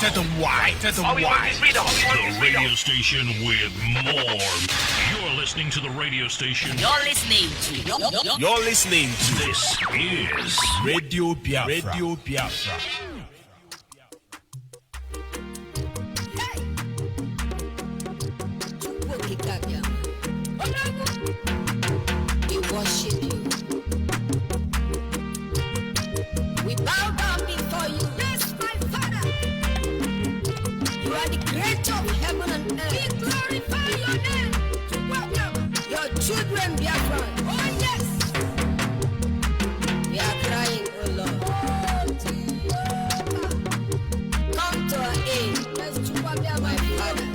to the Y. The radio station with more. You're listening to the radio station. You're listening to. This is Radio Biafra. We worship you. We bow down before you. Yes, my Father. You are the creator of heaven and earth. We glorify your name. Welcome your children, Biafra. Oh, yes. We are crying, oh Lord. Come to our aid. Let's to my Father.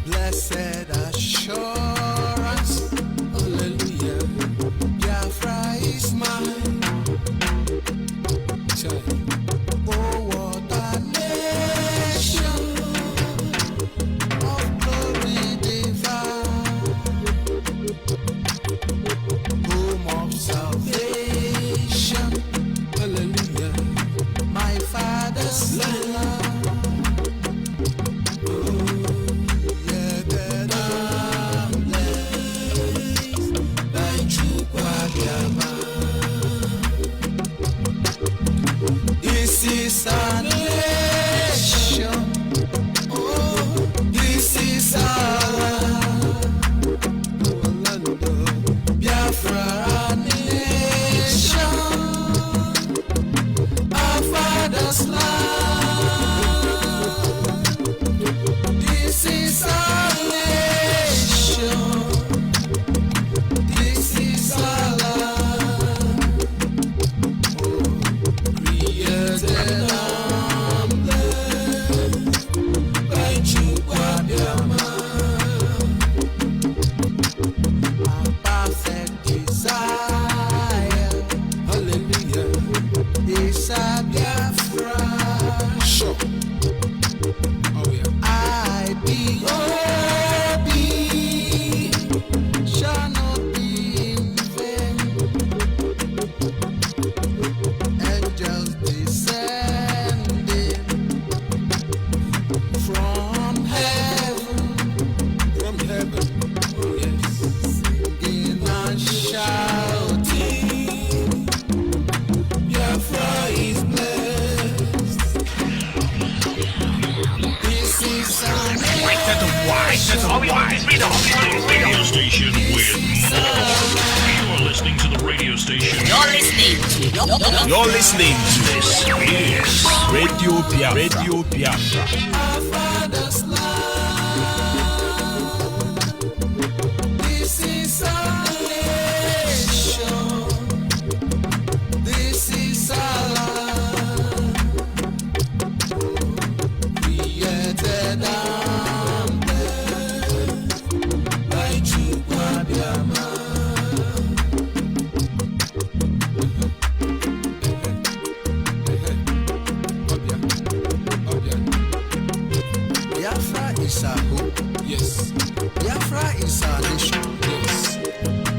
Blessed assurance, hallelujah, Biafra is mine. Oh, what a nation of glory divine, home of salvation, hallelujah, my Father's land. This is our nation. Oh, this is our land. Biafra nation, our father's land. This is our nation. This is our land. Created and blessed by Chukwuabiama. Our perfect desire, hallelujah, is a Biafra. Sure. Oh yeah. I be shall not be in vain. Angels descending from heaven, oh yes, singing and shouting, Biafra is blessed. This is our name. the radio station with more. You're listening to the radio station. You're listening to. This is Radio Biafra. Our father's land. This is our nation. This is our land. Created and blessed by Chukwuabiama. Biafra is our hope. Yes. Biafra is our nation. Yes.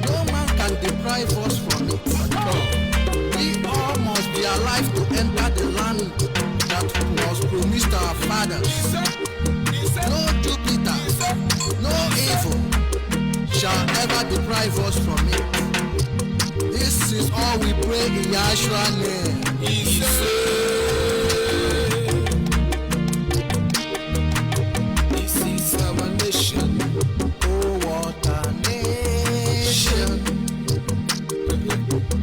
No man can deprive us from it. We all must be alive to enter the land that was promised to our fathers. No Jupiter, no evil shall ever deprive us from it. This is all we pray in Yahshua's name. This is our nation. Oh, what a nation.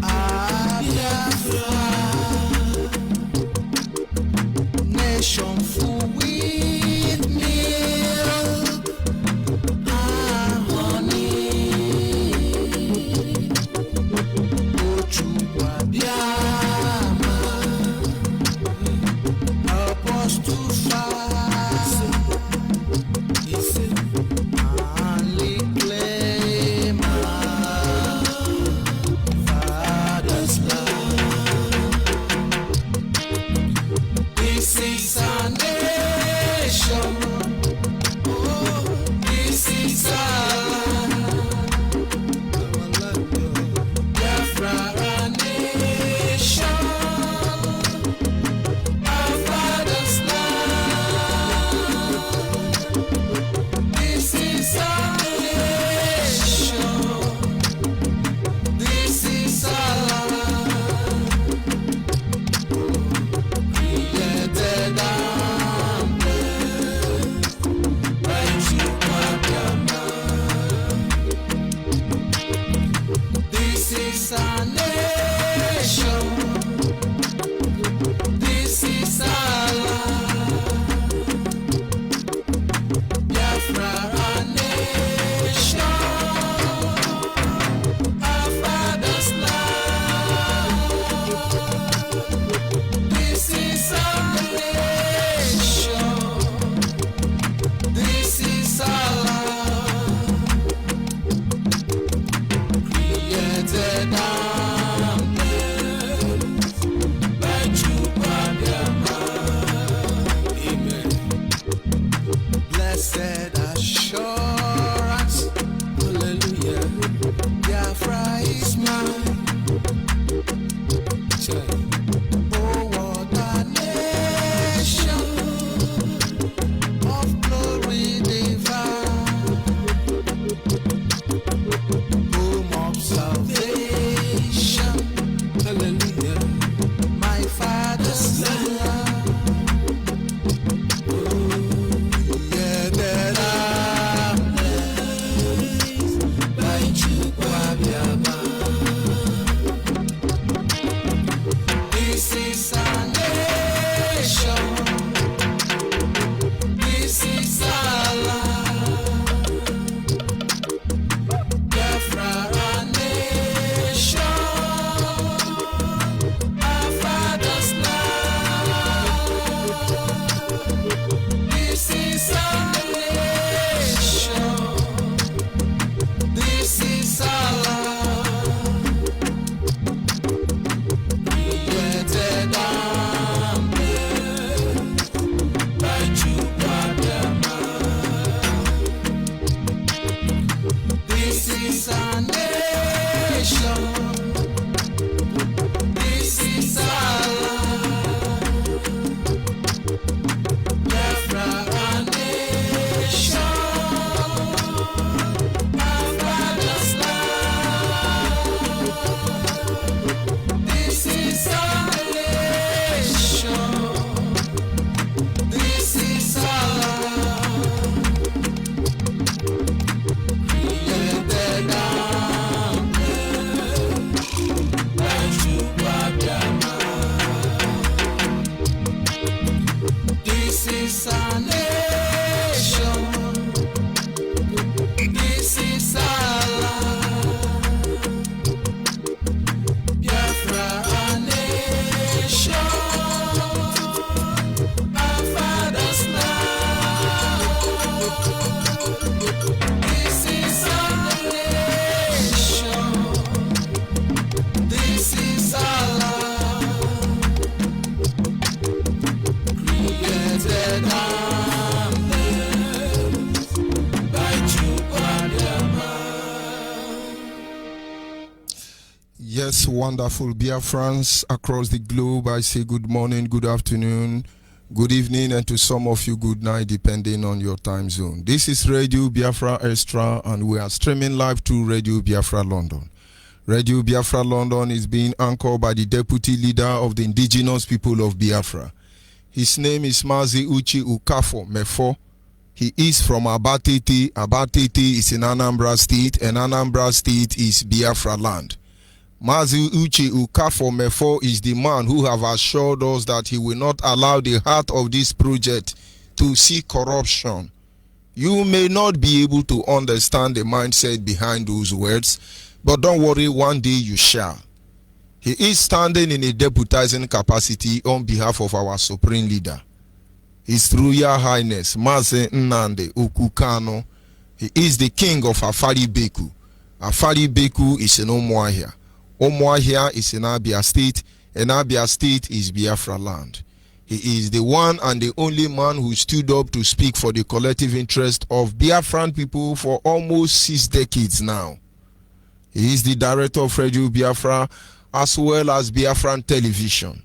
Ah, Biafra. Nation full with milk and honey. Oh, Chukwuabiama. Yes, wonderful Biafrans across the globe. I say good morning, good afternoon, good evening, and to some of you, good night, depending on your time zone. This is Radio Biafra Extra, and we are streaming live to Radio Biafra London. Radio Biafra London is being anchored by the Deputy Leader of the Indigenous People of Biafra. His name is Mazi Uchi Ukafo Mefo. He is from Abatete. Abatete is in Anambra State, and Anambra State is Biafra land. Mazi Uchi Ukafo Mefo is the man who have assured us that he will not allow the heart of this project to see corruption. You may not be able to understand the mindset behind those words, but don't worry, one day you shall. He is standing in a deputizing capacity on behalf of our Supreme Leader, His Royal Highness Mazi Nnamdi Okukano. He is the king of Afari Beku. Afari Beku is in Umuahia. Umuahia is in Abia State, and Abia State is Biafra land. He is the one and the only man who stood up to speak for the collective interest of Biafran people for almost 6 decades now. He is the director of Radio Biafra as well as Biafran Television.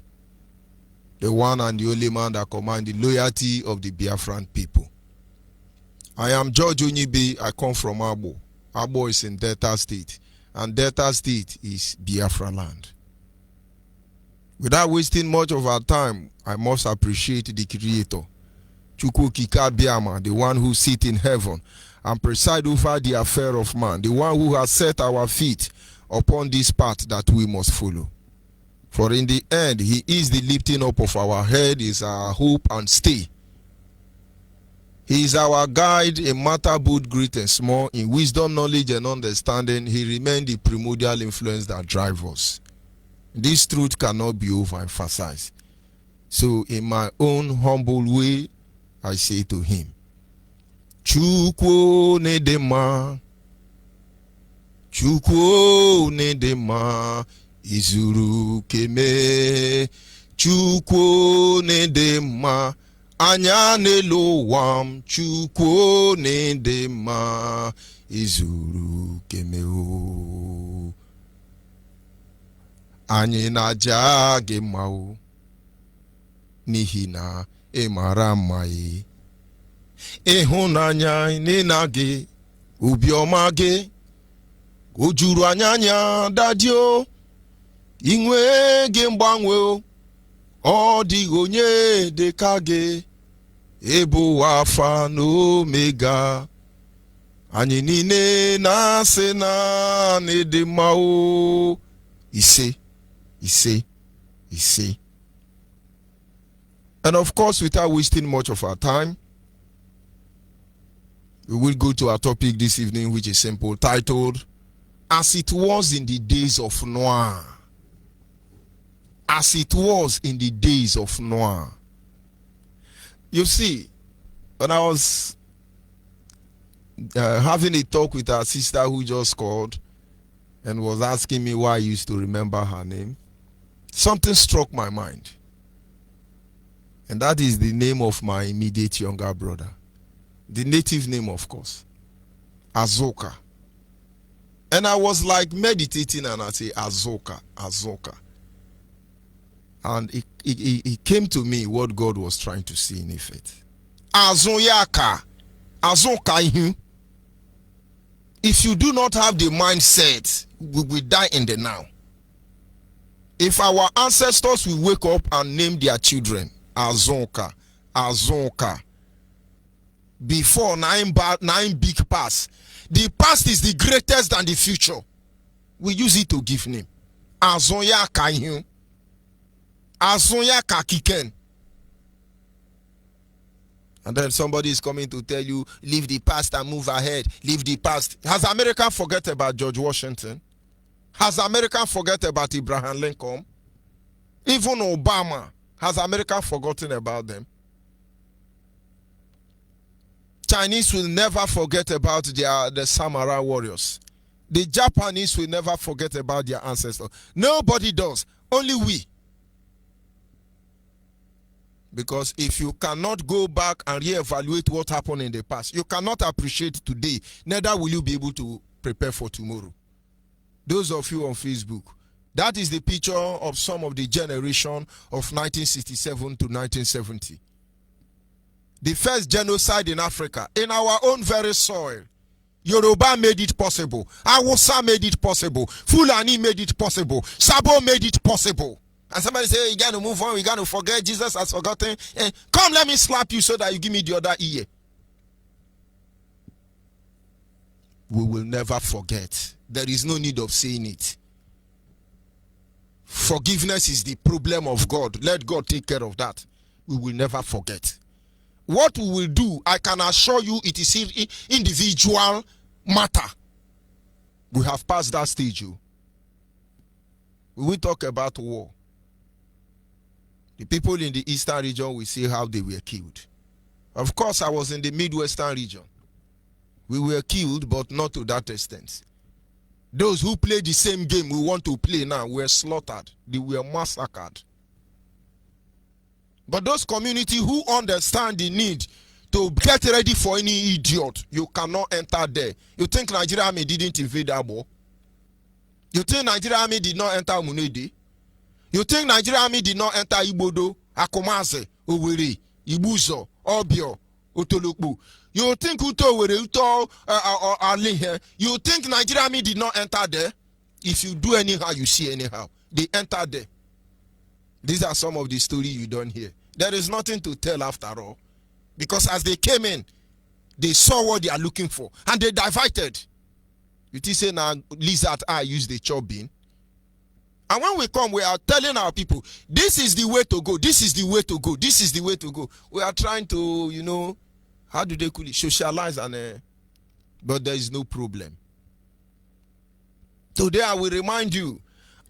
The one and the only man that commands the loyalty of the Biafran people. I am George Onyibe. I come from Abo. Abo is in Delta State, and Delta State is Biafra land. Without wasting much of our time, I must appreciate the Creator, Chukwu Kika Biama, the one who sits in heaven and preside over the affair of man, the one who has set our feet upon this path that we must follow. For in the end, he is the lifting up of our head, is our hope and stay. He is our guide in matter both great and small. In wisdom, knowledge, and understanding, he remains the primordial influence that drives us. This truth cannot be overemphasized. So in my own humble way, I say to him, Chukwu nedema, Chukwu nedema, izuru keme, Chukwu nedema, anya n'elu wam, Chukwu nedema, izuru keme o. Anyị na-aja gị mma o, n'ihi na ị mara mma e. Ịhụnanya n'ịna gị, obiọma gị, o juru anya dadi o, inwe gị mgbanwe o, ọ dịghị onye dị ka gị, ịbụ Alfa na Omega. Anyị niile na-asị na n'ịdị mma o. Ise. And of course, without wasting much of our time, we will go to our topic this evening, which is simple, titled, As It Was in the Days of Noah. As it was in the days of Noah. You see, when I was having a talk with our sister who just called and was asking me why I used to remember her name, something struck my mind. And that is the name of my immediate younger brother. The native name, of course. Azoka. And I was like meditating and I say, Azoka. And it came to me what God was trying to see in effect. Azoka ihu. If you do not have the mindset, we will die in the now. If our ancestors will wake up and name their children Azoka, before nine big past, the past is the greatest than the future. We use it to give name. Azoya Kaihu, Azoya Kakiken. And then somebody is coming to tell you, leave the past and move ahead. Leave the past. Has America forget about George Washington? Has America forget about Abraham Lincoln? Even Obama. Has America forgotten about them? Chinese will never forget about the samurai warriors. The Japanese will never forget about their ancestors. Nobody does. Only we. Because if you cannot go back and reevaluate what happened in the past, you cannot appreciate today. Neither will you be able to prepare for tomorrow. Those of you on Facebook, That is the picture of some of the generation of 1967 to 1970. The first genocide in Africa, in our own very soil. Yoruba made it possible. Awusa made it possible. Fulani made it possible. Sabo made it possible. And somebody say, you got to move on, we got to forget, Jesus has forgotten. Come, let me slap you so that you give me the other ear. We will never forget. There is no need of saying it. Forgiveness is the problem of God. Let God take care of that. We will never forget. What we will do, I can assure you, it is individual matter. We have passed that stage. We will talk about war. The people in the eastern region will see how they were killed. Of course, I was in the midwestern region. We were killed, but not to that extent. Those who play the same game we want to play now were slaughtered. They were massacred. But those communities who understand the need to get ready for any idiot, you cannot enter there. You think Nigeria Army didn't invade Abo? You think Nigeria Army did not enter Munede? You think Nigeria Army did not enter Ibodo, Akomaze, Owerri, Ibuzo, Obio, Otolokbu? You think Uto Were Uto Alihe? You think Nigeria Army did not enter there? If you do anyhow, you see anyhow. They enter there. These are some of the stories you don't hear. There is nothing to tell after all. Because as they came in, they saw what they are looking for. And they diverted. You think say now lizard eye use the chop bean? And when we come, we are telling our people, this is the way to go. This is the way to go. This is the way to go. We are trying to, you know, how do they call it? Socialize and but there is no problem. Today I will remind you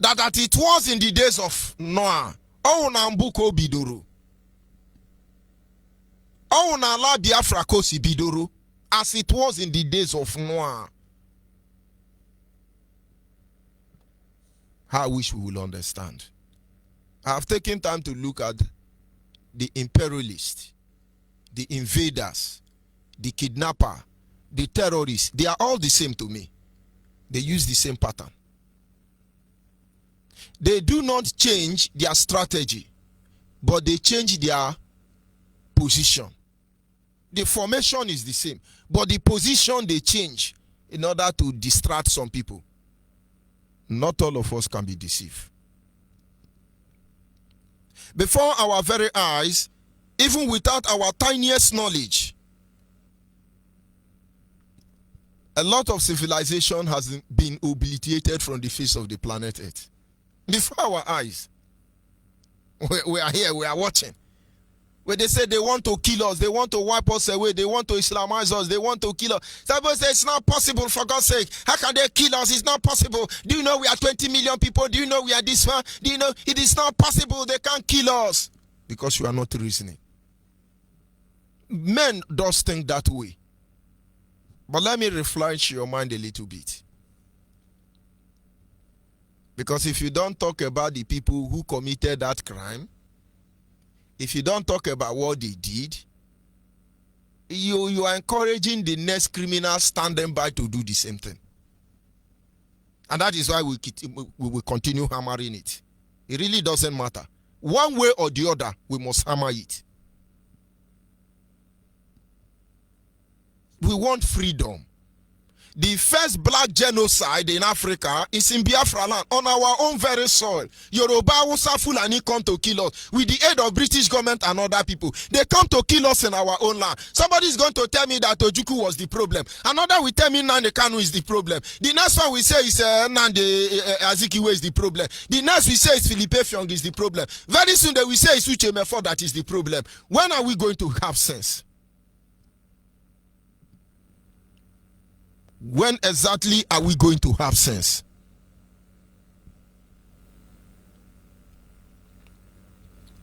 that it was in the days of Noah. Onambuko bidoro. Onala Biafra kosi bidoro. As it was in the days of Noah. I wish we will understand. I have taken time to look at the imperialists, the invaders, the kidnapper, the terrorists. They are all the same to me. They use the same pattern. They do not change their strategy, but they change their position. The formation is the same, but the position they change in order to distract some people. Not all of us can be deceived. Before our very eyes, even without our tiniest knowledge, a lot of civilization has been obliterated from the face of the planet Earth. Before our eyes. We are here, we are watching. Where they say they want to kill us, they want to wipe us away, they want to Islamize us, they want to kill us. Somebody say it's not possible, for God's sake. How can they kill us? It's not possible. Do you know we are 20 million people? Do you know we are this one? Do you know it is not possible? They can't kill us. Because you are not reasoning. Men does think that way. But let me refresh your mind a little bit. Because if you don't talk about the people who committed that crime, if you don't talk about what they did, you are encouraging the next criminal standing by to do the same thing. And that is why we will continue hammering it. It really doesn't matter. One way or the other, we must hammer it. We want freedom. The first black genocide in Africa is in Biafra land, on our own very soil. Yoruba, Hausa, Fulani come to kill us with the aid of British government and other people. They come to kill us in our own land. Somebody is going to tell me that Ojukwu was the problem. Another will tell me Nnamdi Kanu is the problem. The next one we say is Nnamdi Azikiwe is the problem. The next we say is Philippe Fiong is the problem. Very soon they will say it's Uche Mefo that is the problem. When are we going to have sense? When exactly are we going to have sense?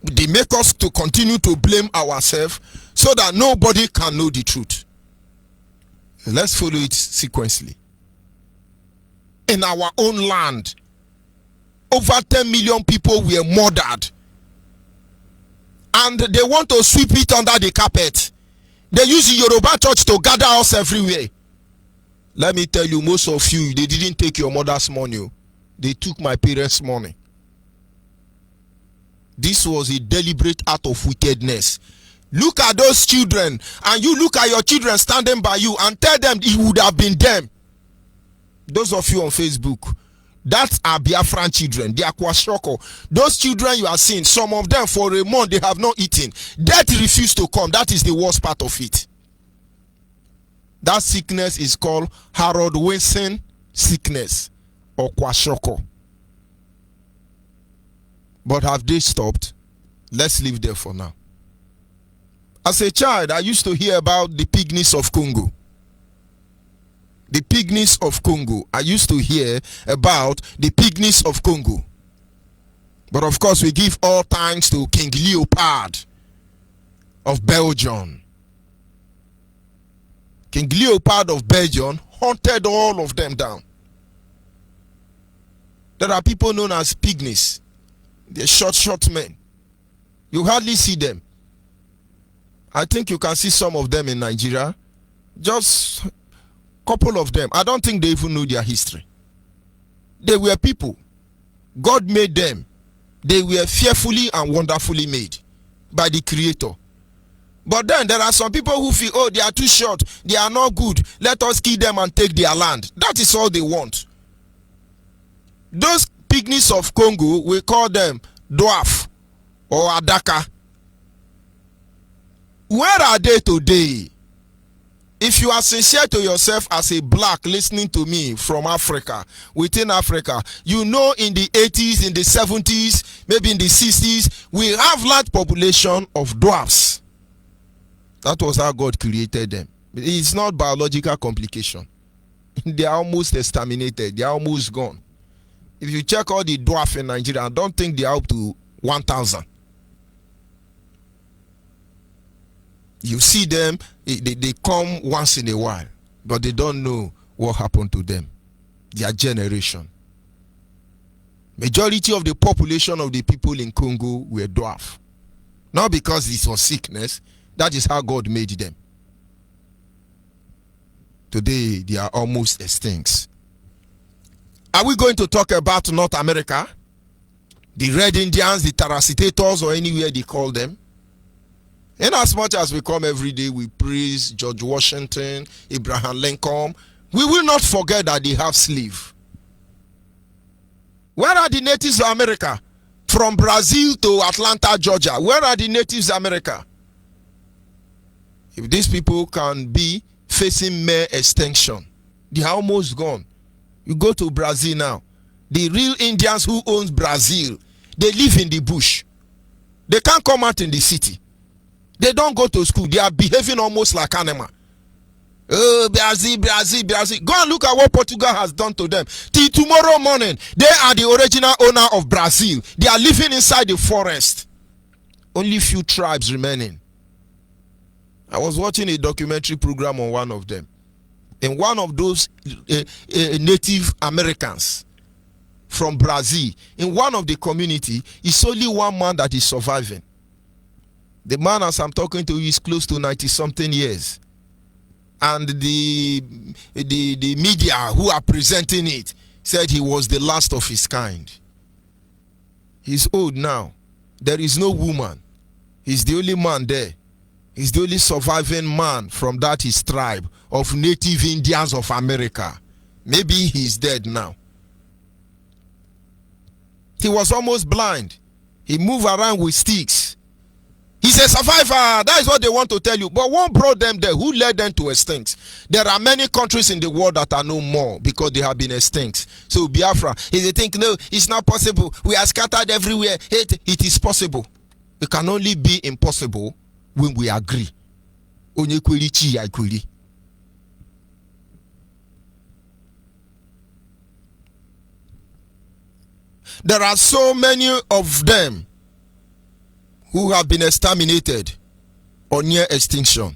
They make us to continue to blame ourselves so that nobody can know the truth. Let's follow it sequentially. In our own land, over 10 million people were murdered. And they want to sweep it under the carpet. They use the Yoruba church to gather us everywhere. Let me tell you, most of you, they didn't take your mother's money. They took my parents' money. This was a deliberate act of wickedness. Look at those children, and you look at your children standing by you and tell them it would have been them. Those of you on Facebook, that's our Biafran children. They are kwashoko. Those children you are seeing, some of them for a month they have not eaten. Death refused to come. That is the worst part of it. That sickness is called Harold Wilson sickness or kwashoko. But have they stopped? Let's leave there for now. As a child, I used to hear about the pygmies of Congo. The pygmies of Congo. I used to hear about the pygmies of Congo. But of course, we give all thanks to King Leopold of Belgium. King Leopold of Belgium hunted all of them down. There are people known as pygmies. They're short men. You hardly see them. I think you can see some of them in Nigeria. Just a couple of them. I don't think they even know their history. They were people. God made them. They were fearfully and wonderfully made by the Creator. But then there are some people who feel, oh, they are too short. They are not good. Let us kill them and take their land. That is all they want. Those pygmies of Congo, we call them dwarf or adaka. Where are they today? If you are sincere to yourself as a black listening to me from Africa, within Africa, you know in the 80s, in the 70s, maybe in the 60s, we have large population of dwarfs. That was how God created them. It's not biological complication. They are almost exterminated. They are almost gone. If you check all the dwarf in Nigeria, I don't think they are up to 1,000. You see them, they come once in a while, but they don't know what happened to them. Their generation. Majority of the population of the people in Congo were dwarf. Not because this was sickness, that is how God made them. Today, they are almost extinct. Are we going to talk about North America? The Red Indians, the Tarasitators, or anywhere they call them? In as much as we come every day, we praise George Washington, Abraham Lincoln, we will not forget that they have slaves. Where are the natives of America? From Brazil to Atlanta, Georgia. Where are the natives of America? If these people can be facing mere extinction, they are almost gone. You go to Brazil now. The real Indians who owns Brazil, they live in the bush. They can't come out in the city. They don't go to school. They are behaving almost like animals. Oh, Brazil. Go and look at what Portugal has done to them. Till tomorrow morning, they are the original owner of Brazil. They are living inside the forest. Only few tribes remaining. I was watching a documentary program on one of them. And one of those Native Americans from Brazil, in one of the community, it's only one man that is surviving. The man, as I'm talking to you, is close to 90-something years. And the media who are presenting it said he was the last of his kind. He's old now. There is no woman. He's the only man there. He's the only surviving man from that his tribe of Native Indians of America. Maybe he's dead now. He was almost blind. He moved around with sticks. He's a survivor. That is what they want to tell you. But what brought them there? Who led them to extinct? There are many countries in the world that are no more because they have been extinct. So Biafra, if they think, no, it's not possible. We are scattered everywhere. It is possible. It can only be impossible when we agree. There are so many of them who have been exterminated or near extinction.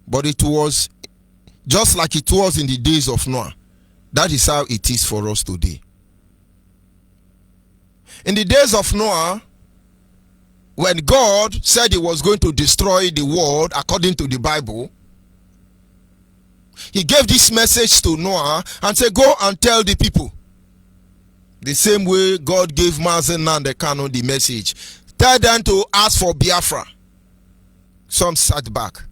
But it was just like it was in the days of Noah. That is how it is for us today. In the days of Noah, when God said he was going to destroy the world according to the Bible, he gave this message to Noah and said, go and tell the people The same way God gave Mazen Nandekano the message. Tell them to ask for Biafra. Some sat back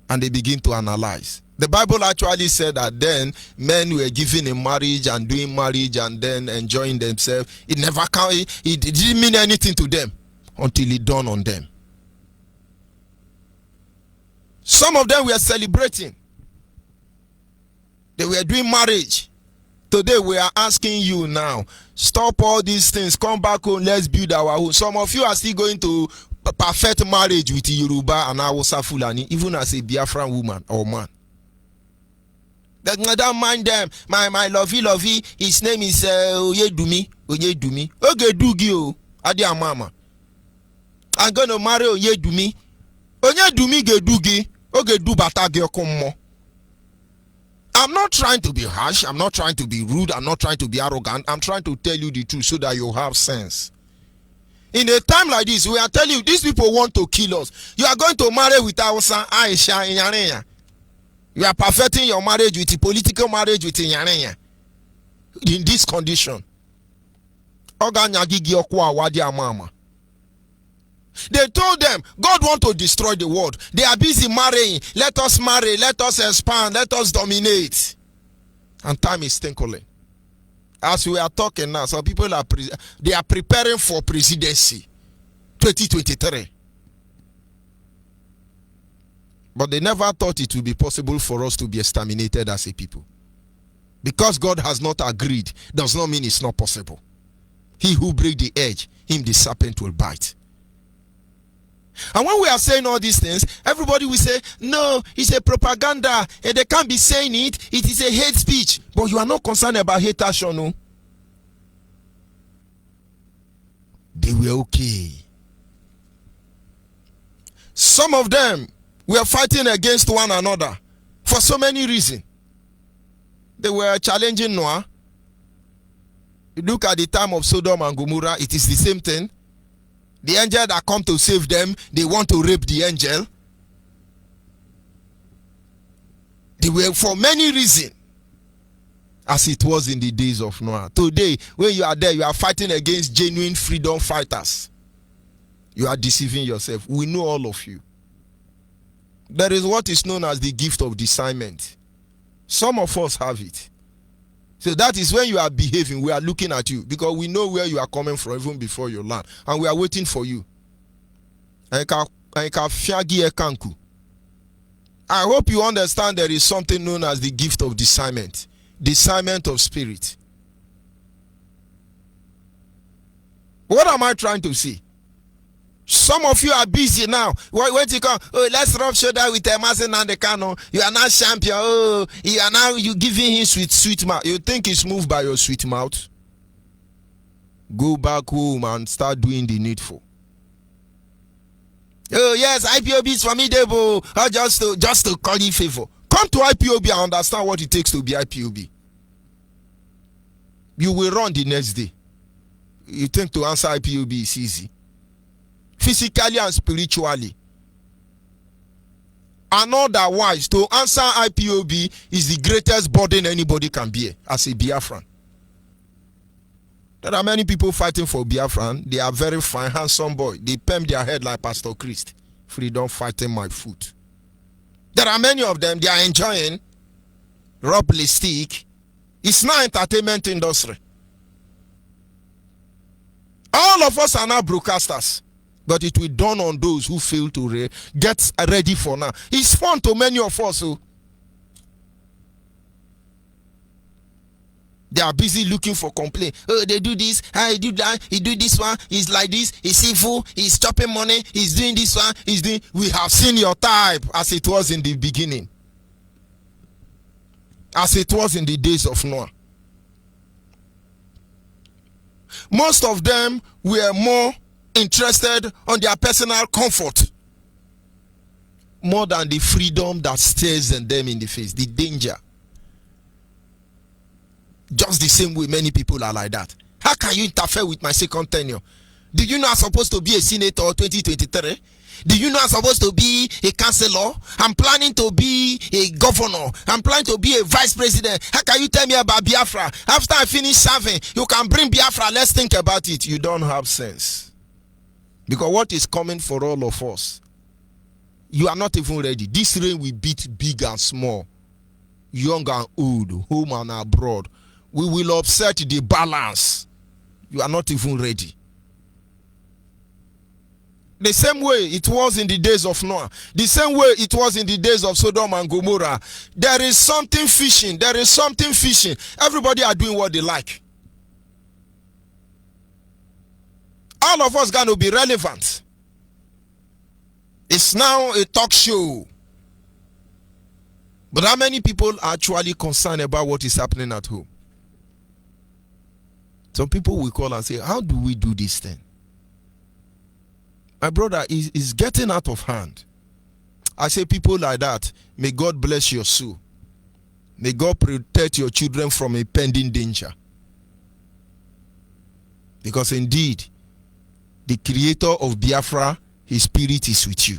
and they begin to analyze. The Bible actually said that then men were given in marriage and doing marriage and then enjoying themselves. It never counted. It didn't mean anything to them until it dawned on them. Some of them were celebrating. They were doing marriage. Today we are asking you now, stop all these things, come back home, let's build our home. Some of you are still going to perfect marriage with Yoruba and Hausa Fulani, even as a Biafran woman or man. Don't mind them. My lovey, his name is Oyedumi. Ogedugi o, Adia Mama. I'm going to marry Oyedumi. Oyedumi gedugi, Ogedu batagi okomo. I'm not trying to be harsh. I'm not trying to be rude. I'm not trying to be arrogant. I'm trying to tell you the truth so that you have sense. In a time like this, we are telling you, these people want to kill us. You are going to marry with Hausa, Aisha, Inyareya. You are perfecting your marriage with a political marriage with Inyareya. In this condition. They told them, God wants to destroy the world. They are busy marrying. Let us marry. Let us expand. Let us dominate. And time is tinkling. As we are talking now, some people are they are preparing for presidency 2023. But they never thought it would be possible for us to be exterminated as a people. Because God has not agreed does not mean it's not possible. He who breaks the edge, him the serpent will bite. And when we are saying all these things, everybody will say, no, it's a propaganda. And they can't be saying it. It is a hate speech. But you are not concerned about hate action, no? They were okay. Some of them were fighting against one another for so many reasons. They were challenging Noah. You look at the time of Sodom and Gomorrah, it is the same thing. The angel that come to save them, they want to rape the angel. They were for many reasons, as it was in the days of Noah. Today, when you are there, you are fighting against genuine freedom fighters. You are deceiving yourself. We know all of you. There is what is known as the gift of discernment. Some of us have it. So that is when you are behaving, we are looking at you because we know where you are coming from even before you land. And we are waiting for you. I hope you understand there is something known as the gift of discernment. Discernment of spirit. What am I trying to say? Some of you are busy now. When you come, oh, let's rub shoulder with Mazen Nandekano. You are now champion. Oh, you giving him sweet mouth. You think it's moved by your sweet mouth? Go back home and start doing the needful. Oh yes, IPOB is formidable. Oh, just to call you favor. Come to IPOB and understand what it takes to be IPOB. You will run the next day. You think to answer IPOB is easy. Physically and spiritually. And otherwise, to answer IPOB is the greatest burden anybody can bear as a Biafran. There are many people fighting for Biafran. They are very fine, handsome boy. They pump their head like Pastor Christ. Freedom fighting my foot. There are many of them. They are enjoying rub lipstick. It's not entertainment industry. All of us are now broadcasters. But it will dawn on those who fail to get ready for now. It's fun to many of us. So they are busy looking for complaint. Oh, they do this, I do that, he do this one, he's like this, he's evil, he's chopping money, he's doing this one, he's doing. We have seen your type as it was in the beginning. As it was in the days of Noah. Most of them were more interested on their personal comfort more than the freedom that stares them in the face, the danger. Just the same way many people are like that. How can you interfere with my second tenure? Do you know I'm supposed to be a senator 2023? Do you know I'm supposed to be a councillor? I'm planning to be a governor. I'm planning to be a vice president. How can you tell me about Biafra? After I finish serving, you can bring Biafra. Let's think about it. You don't have sense. Because what is coming for all of us, you are not even ready. This rain will beat big and small, young and old, home and abroad. We will upset the balance. You are not even ready. The same way it was in the days of Noah, the same way it was in the days of Sodom and Gomorrah. There is something fishing. There is something fishing. Everybody are doing what they like. All of us going to be relevant. It's now a talk show. But how many people are actually concerned about what is happening at home? Some people will call and say, how do we do this thing? My brother is getting out of hand. I say people like that, may God bless your soul. May God protect your children from a pending danger. Because indeed, the creator of Biafra, his spirit is with you.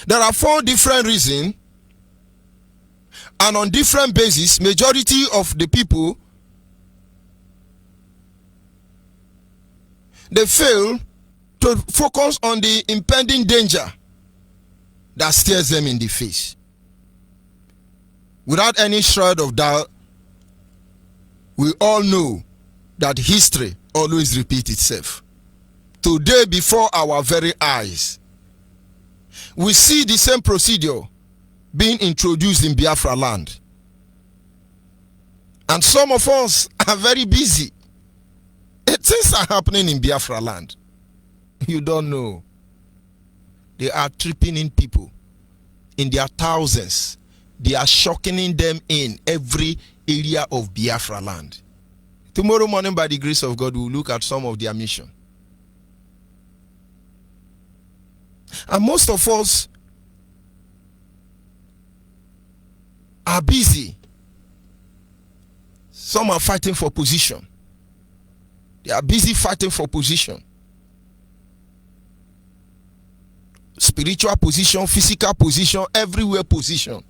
There are 4 different reasons, and on different basis, majority of the people, they fail to focus on the impending danger that stares them in the face. Without any shred of doubt, we all know that history always repeats itself. Today, before our very eyes, we see the same procedure being introduced in Biafra land. And some of us are very busy. Things are happening in Biafra land. You don't know. They are tripping in people in their thousands. They are shocking them in every area of Biafra land. Tomorrow morning, by the grace of God, we'll look at some of their mission. And most of us are busy. Some are fighting for position. They are busy fighting for position. Spiritual position, physical position, everywhere position.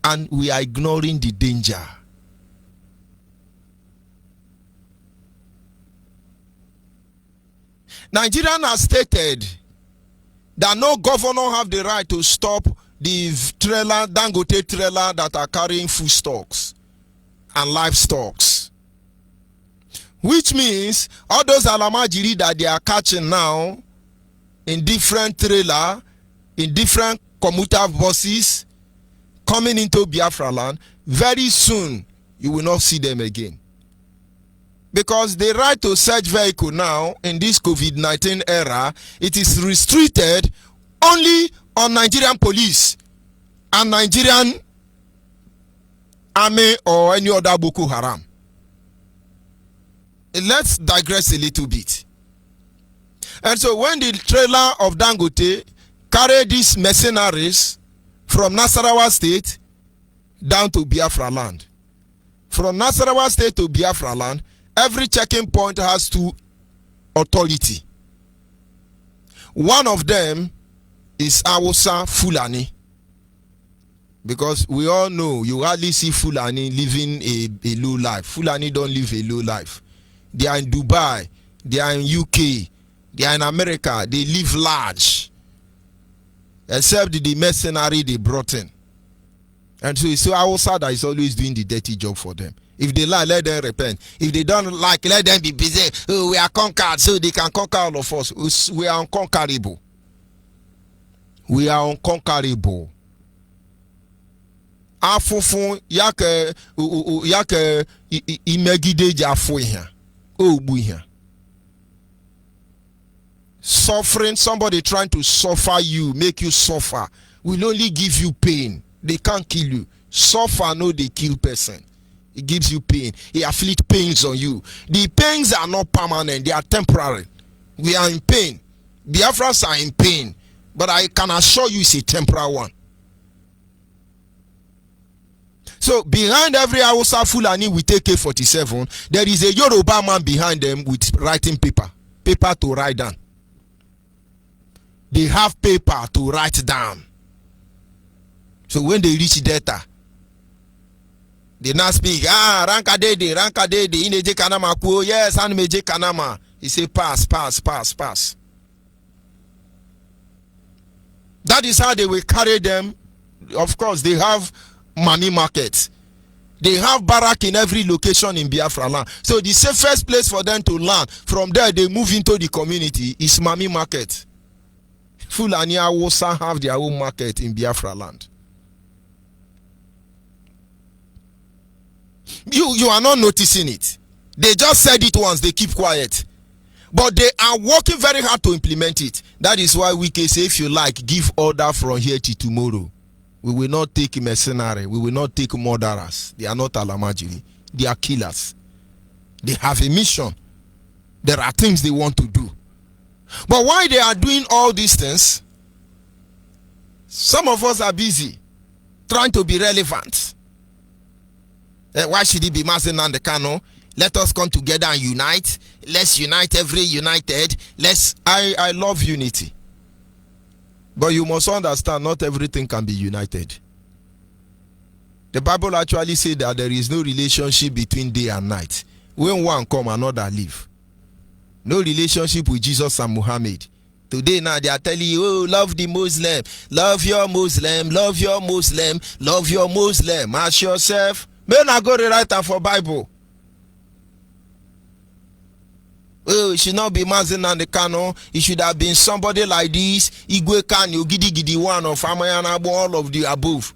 And we are ignoring the danger. Nigerian has stated that no governor have the right to stop the trailer, Dangote trailer that are carrying foodstuffs and livestock. Which means all those alamajiri that they are catching now in different trailer, in different commuter buses coming into Biafra land, very soon you will not see them again. Because the right to search vehicle now in this COVID-19 era, it is restricted only on Nigerian police and Nigerian army or any other Boko Haram. Let's digress a little bit. And so when the trailer of Dangote carried these mercenaries from Nasarawa State down to Biafra land, from Nasarawa State to Biafra land, every checking point has 2 authority. One of them is Hausa Fulani. Because we all know you hardly see Fulani living a low life. Fulani don't live a low life. They are in Dubai, they are in UK, they are in America, they live large. Except the mercenary they brought in. And so it's Hausa that is always doing the dirty job for them. If they like, let them repent. If they don't like, let them be busy. Oh, we are conquered, so they can conquer all of us. We are unconquerable. We are unconquerable. Afofon yake imegide jafo here. Oh, bu here. Suffering, somebody trying to suffer you, make you suffer, will only give you pain. They can't kill you. Suffer, no, they kill person. It gives you pain. It afflicts pains on you. The pains are not permanent, they are temporary. We are in pain. Biafrans are in pain. But I can assure you it's a temporary one. So behind every Hausa Fulani with AK-47, there is a Yoruba man behind them with writing paper. paper to write down. They have paper to write down. So when they reach data, they now speak, ranka dede, ineje kanama kuo, yes, meje kanama. He say pass. That is how they will carry them. Of course, they have money markets. They have barrack in every location in Biafra land. So the safest place for them to land, from there they move into the community, is Mami market. Fulani Awosa have their own market in Biafra land. You are not noticing it. They just said it once, they keep quiet. But they are working very hard to implement it. That is why we can say, if you like, give order from here to tomorrow. We will not take mercenary. We will not take murderers. They are not alamajiri. They are killers. They have a mission. There are things they want to do. But why they are doing all these things? Some of us are busy trying to be relevant. Why should it be Mazen and the Kano? Let us come together and unite. Let's unite every united. I love unity. But you must understand, not everything can be united. The Bible actually says that there is no relationship between day and night. When one come, another leave. No relationship with Jesus and Muhammad. Today now they are telling you, oh, love the Muslim. Love your Muslim. Love your Muslim. Love your Muslim. Ask yourself. May not go to write for Bible. Oh, it should not be Mazen and the Kano. It should have been somebody like this. Igwe Kanyo, Gidi Gidi one of Amayana, all of the above.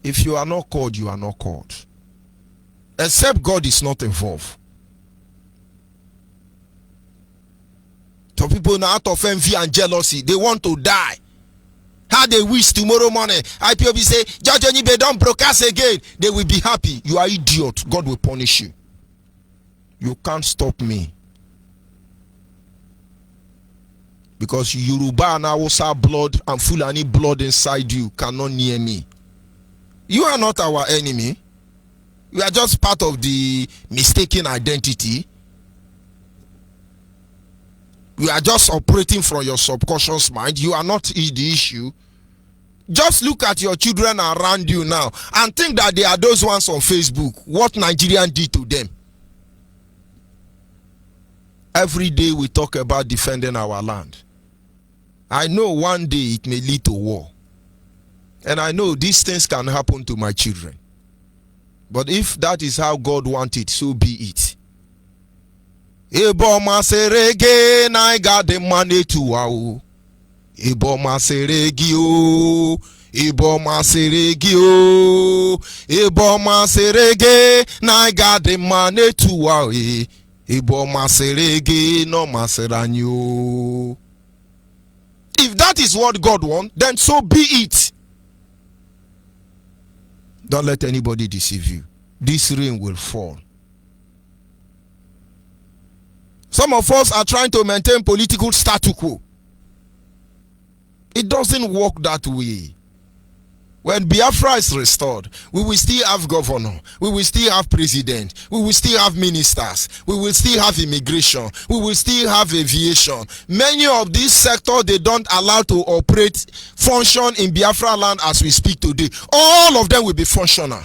If you are not called, you are not called. Except God is not involved. So people now out of envy and jealousy, they want to die. How they wish tomorrow morning, IPOB say, Judge Onyibe, don't broadcast again. They will be happy. You are idiot. God will punish you. You can't stop me. Because Yoruba and Hausa blood and Fulani blood inside you cannot near me. You are not our enemy. You are just part of the mistaken identity. You are just operating from your subconscious mind. You are not the issue. Just look at your children around you now and think that they are those ones on Facebook. What Nigerian did to them. Every day we talk about defending our land. I know one day it may lead to war. And I know these things can happen to my children. But if that is how God wants it, so be it. Iboma serege na I got the money to wow. Iboma seregi o. Iboma seregi o. Iboma serege na I got the money to wow. Iboma serege no maseranyo. If that is what God wants, then so be it. Don't let anybody deceive you. This rain will fall. Some of us are trying to maintain political status quo. It doesn't work that way. When Biafra is restored, we will still have governor, we will still have president, we will still have ministers, we will still have immigration, we will still have aviation. Many of these sectors, they don't allow to operate, function in Biafra land as we speak today. All of them will be functional.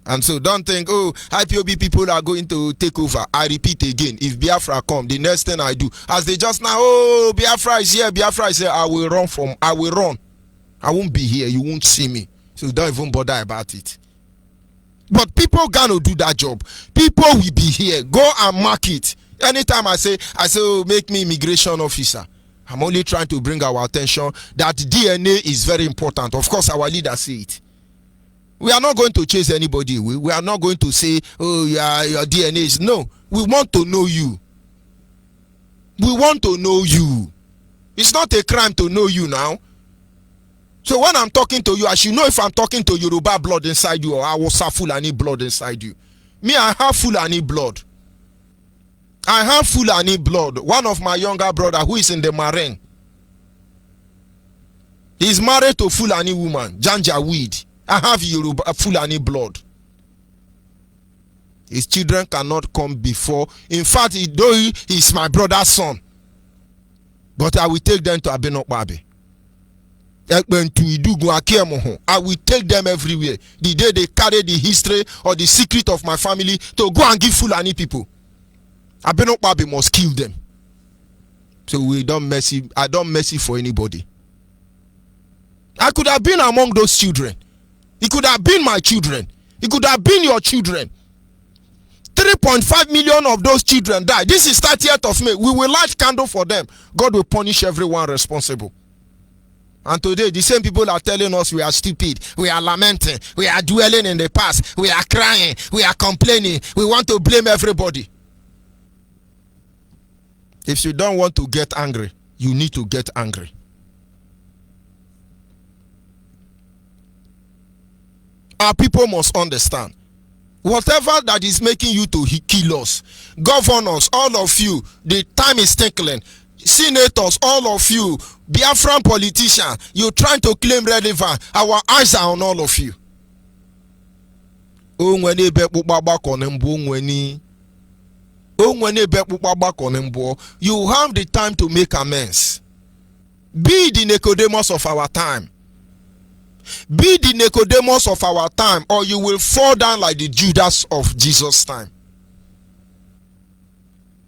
And so don't think, oh, IPOB people are going to take over. I repeat again, if Biafra come, the next thing I do, as they just now, oh, Biafra is here, I will run. I won't be here, you won't see me. So don't even bother about it. But people gonna do that job. People will be here. Go and mark it. Anytime I say, oh, make me immigration officer. I'm only trying to bring our attention that DNA is very important. Of course, our leaders say it. We are not going to chase anybody. We are not going to say, oh, yeah, your DNA is. No, we want to know you. We want to know you. It's not a crime to know you now. So when I'm talking to you, I should know if I'm talking to Yoruba blood inside you or Hausa Fulani blood inside you. Me, I have Fulani blood. I have Fulani blood. One of my younger brother who is in the Marine. He's married to Fulani woman, Janja Weed. I have Yoruba Fulani blood. His children cannot come before. In fact, though he is my brother's son, but I will take them to Abenokwabe. I will take them everywhere. The day they carry the history or the secret of my family to go and give Fulani people, Abenokwabe must kill them. So I don't mercy for anybody. I could have been among those children. It could have been my children. It could have been your children. 3.5 million of those children died. This is 30th of May. We will light candle for them. God will punish everyone responsible. And today, the same people are telling us we are stupid, we are lamenting, we are dwelling in the past, we are crying, we are complaining, we want to blame everybody. If you don't want to get angry, you need to get angry. Our people must understand. Whatever that is making you to kill us, governors, all of you, the time is tickling. Senators, all of you, Biafran politicians, you trying to claim relevance. Our eyes are on all of you. You have the time to make amends. Be the Nicodemus of our time. Be the Nicodemus of our time, or you will fall down like the Judas of Jesus' time.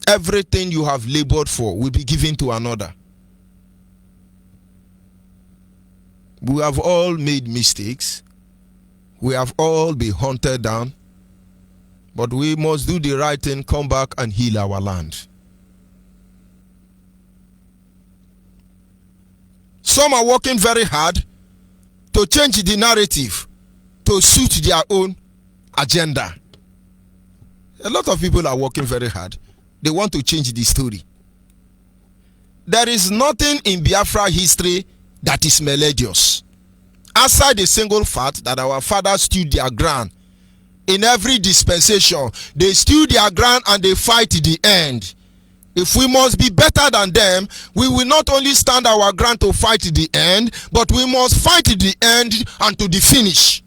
Everything you have labored for will be given to another. We have all made mistakes. We have all been hunted down. But we must do the right thing, come back and heal our land. Some are working very hard to change the narrative to suit their own agenda. A lot of people are working very hard. They want to change the story. There is nothing in Biafra history that is melodious. Aside the single fact that our fathers stood their ground. In every dispensation, they stood their ground and they fight to the end. If we must be better than them, we will not only stand our ground to fight to the end, but we must fight to the end and to the finish.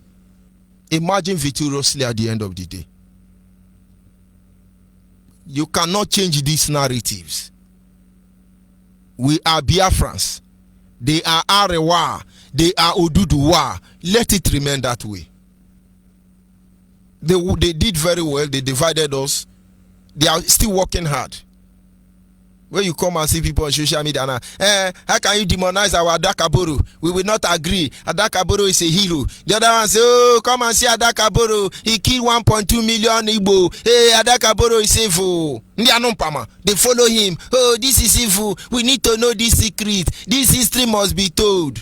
Imagine victoriously at the end of the day. You cannot change these narratives. We are Biafrans. They are Arewa. They are Oduduwa. Let it remain that way. They did very well. They divided us. They are still working hard. When you come and see people on social media, how can you demonize our Adakaboro? We will not agree. Adakaboro is a hero. The other one say, oh, come and see Adakaboro. He killed 1.2 million Igbo. Hey, Adakaboro is evil. They follow him. Oh, this is evil. We need to know this secret. This history must be told.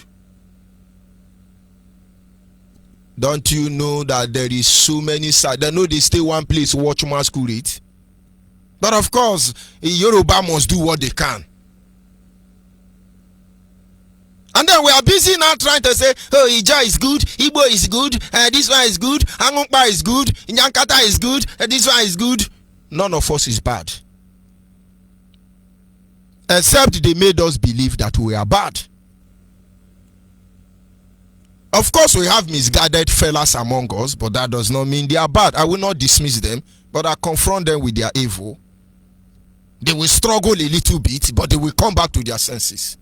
Don't you know that there is so many sides? They know they stay one place, watch masquerade. But of course, Yoruba must do what they can. And then we are busy now trying to say, oh, Ija is good, Igbo is good, this one is good, Angungpa is good, Nyankata is good, this one is good. None of us is bad. Except they made us believe that we are bad. Of course, we have misguided fellas among us, but that does not mean they are bad. I will not dismiss them, but I confront them with their evil. They will struggle a little bit, but they will come back to their senses.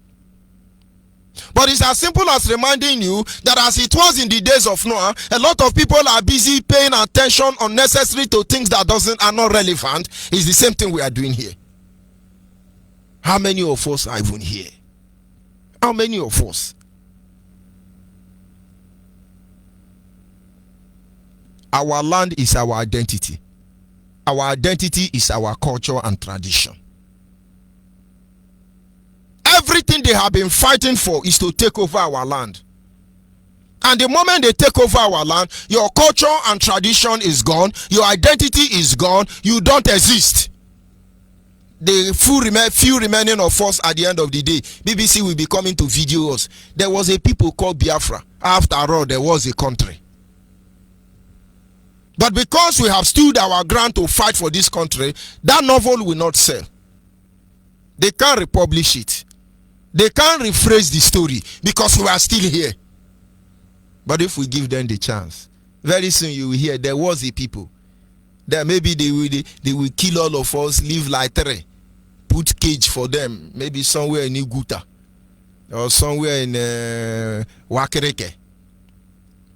But it's as simple as reminding you that as it was in the days of Noah, a lot of people are busy paying attention unnecessary to things that are not relevant. It's the same thing we are doing here. How many of us are even here? How many of us? Our land is our identity. Our identity is our culture and tradition. Everything they have been fighting for is to take over our land. And the moment they take over our land, your culture and tradition is gone, your identity is gone, you don't exist. The few remaining of us at the end of the day, BBC will be coming to video us. There was a people called Biafra. After all, there was a country. But because we have stood our ground to fight for this country, that novel will not sell. They can't republish it. They can't rephrase the story because we are still here. But if we give them the chance, very soon you will hear there was a people. Then maybe they will kill all of us, leave like 3, put cage for them, maybe somewhere in Iguta or somewhere in Wakereke.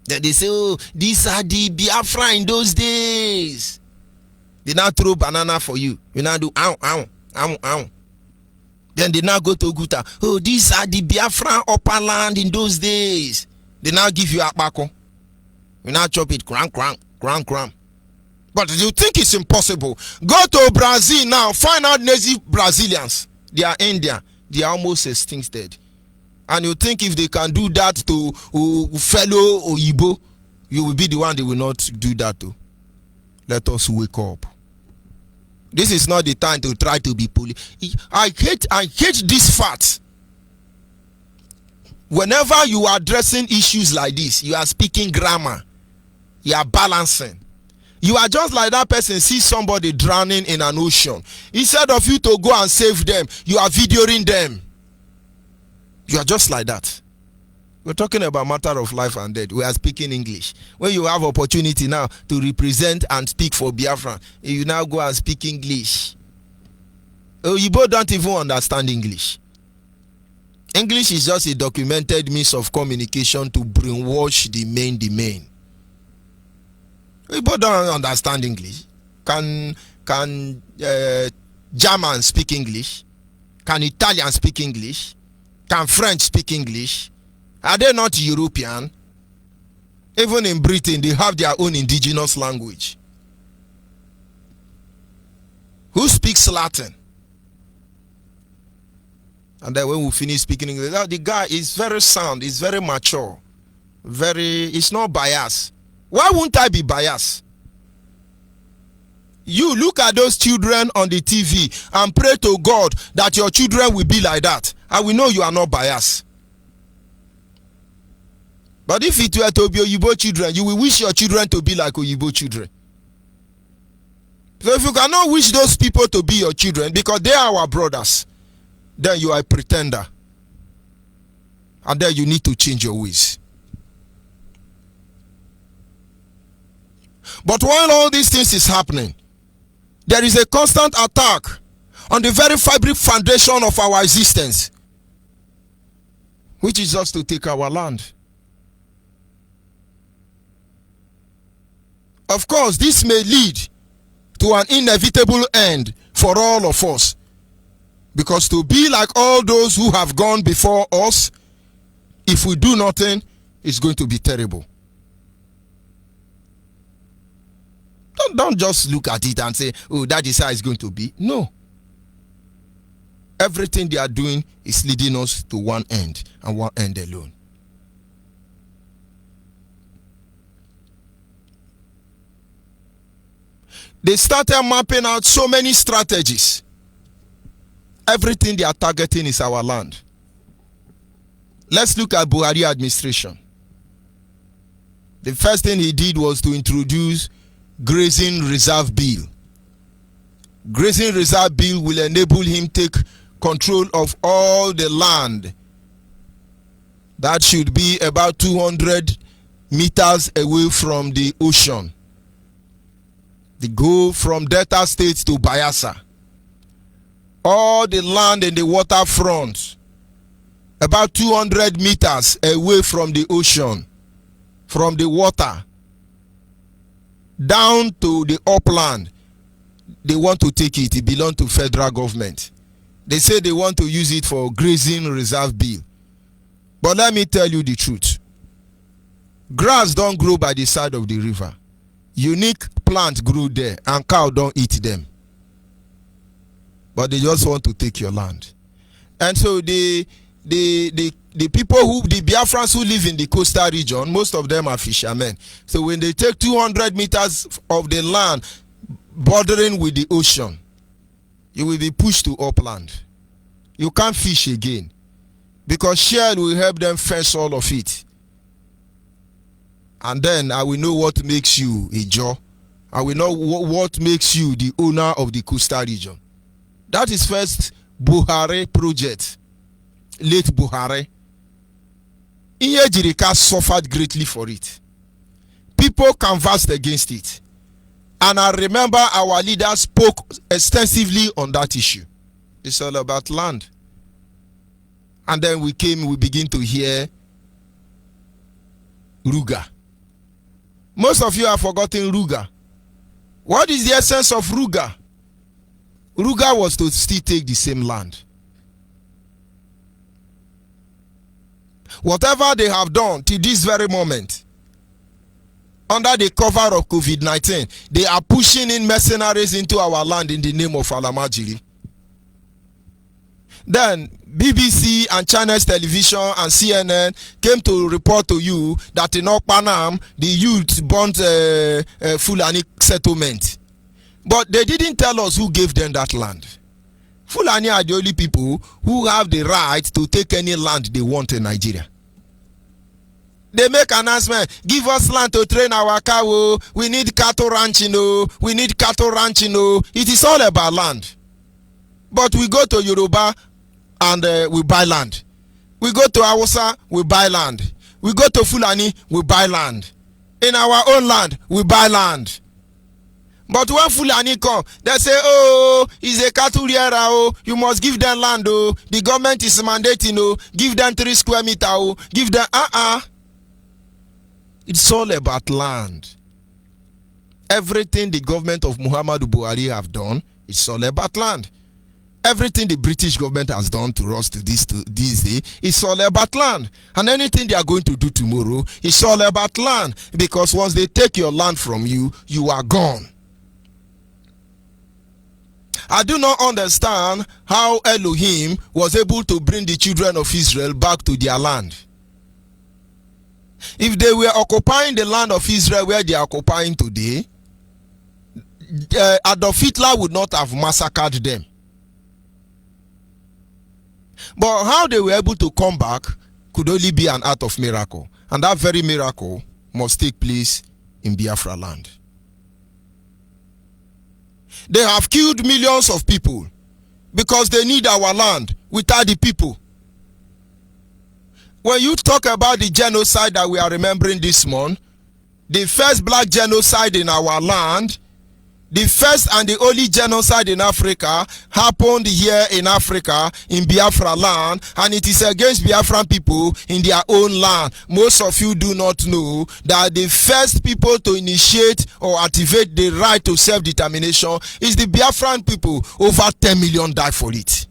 Then they say, oh, these are the Biafra in those days. They now throw banana for you. You now do ow, ow, ow, ow. Then they now go to Guta. Oh, these are the Biafra upper land in those days. They now give you akbako. You now chop it, crank. But you think it's impossible? Go to Brazil now, find out native Brazilians. They are Indian. They are almost extincted. And you think if they can do that to fellow Onyibe, you will be the one they will not do that to. Let us wake up. This is not the time to try to be I hate this fact. Whenever you are addressing issues like this, you are speaking grammar. You are balancing. You are just like that person sees somebody drowning in an ocean. Instead of you to go and save them, you are videoing them. You are just like that. We're talking about matter of life and death. We are speaking English. When you have opportunity now to represent and speak for Biafra, you now go and speak English. Oh, you both don't even understand English. English is just a documented means of communication to brainwash the main. You both don't understand English. Can German speak English? Can Italian speak English? Can French speak English? Are they not European? Even in Britain, they have their own indigenous language. Who speaks Latin? And then when we finish speaking English, the guy is very sound, is very mature, it's not biased. Why won't I be biased? You look at those children on the TV and pray to God that your children will be like that. And we know you are not biased. But if it were to be Onyibe children, you will wish your children to be like Onyibe children. So if you cannot wish those people to be your children because they are our brothers, then you are a pretender. And then you need to change your ways. But while all these things is happening, there is a constant attack on the very fabric foundation of our existence, which is just to take our land. Of course, this may lead to an inevitable end for all of us. Because to be like all those who have gone before us, if we do nothing, it's going to be terrible. Don't just look at it and say, oh, that is how it's going to be. No. Everything they are doing is leading us to one end and one end alone. They started mapping out so many strategies. Everything they are targeting is our land. Let's look at Buhari administration. The first thing he did was to introduce Grazing Reserve Bill. Grazing Reserve Bill will enable him take control of all the land that should be about 200 meters away from the ocean. They go from Delta State to Bayelsa. All the land in the waterfront, about 200 meters away from the ocean, from the water, down to the upland, they want to take it. It belongs to federal government. They say they want to use it for Grazing Reserve Bill. But let me tell you the truth. Grass don't grow by the side of the river. Unique plants grow there and cow don't eat them. But they just want to take your land. And so the people the Biafrans who live in the coastal region, most of them are fishermen. So when they take 200 meters of the land bordering with the ocean, you will be pushed to upland. You can't fish again. Because Shell will help them fence all of it. And then I will know what makes you a jaw. I will know what makes you the owner of the coastal region. That is first Buhari project. Late Buhari. Iyejirika suffered greatly for it. People canvassed against it. And I remember our leaders spoke extensively on that issue. It's all about land. And then we begin to hear Ruga. Most of you have forgotten Ruga. What is the essence of Ruga? Ruga was to still take the same land. Whatever they have done till this very moment, under the cover of COVID-19, they are pushing in mercenaries into our land in the name of Alamajiri. Then BBC and China's television and CNN came to report to you that in Okpanam, the youth burnt Fulani settlement. But they didn't tell us who gave them that land. Fulani are the only people who have the right to take any land they want in Nigeria. They make announcement, give us land to train our cow. We need cattle ranching. We need cattle ranching. It is all about land. But we go to Yoruba and we buy land. We go to Hausa, we buy land. We go to Fulani, we buy land. In our own land, we buy land. But when Fulani come, they say, oh, he's a cattle rearer, oh, you must give them land, oh. The government is mandating, oh, give them 3 square meters, oh, give them, It's all about land. Everything the government of Muhammadu Buhari have done, it's all about land. Everything the British government has done to us to this day, it's all about land. And anything they are going to do tomorrow, it's all about land. Because once they take your land from you, you are gone. I do not understand how Elohim was able to bring the children of Israel back to their land. If they were occupying the land of Israel where they are occupying today, Adolf Hitler would not have massacred them. But how they were able to come back could only be an act of miracle. And that very miracle must take place in Biafra land. They have killed millions of people because they need our land without the people. When you talk about the genocide that we are remembering this month, the first black genocide in our land, the first and the only genocide in Africa happened here in Africa, in Biafra land, and it is against Biafran people in their own land. Most of you do not know that the first people to initiate or activate the right to self-determination is the Biafran people. Over 10 million died for it.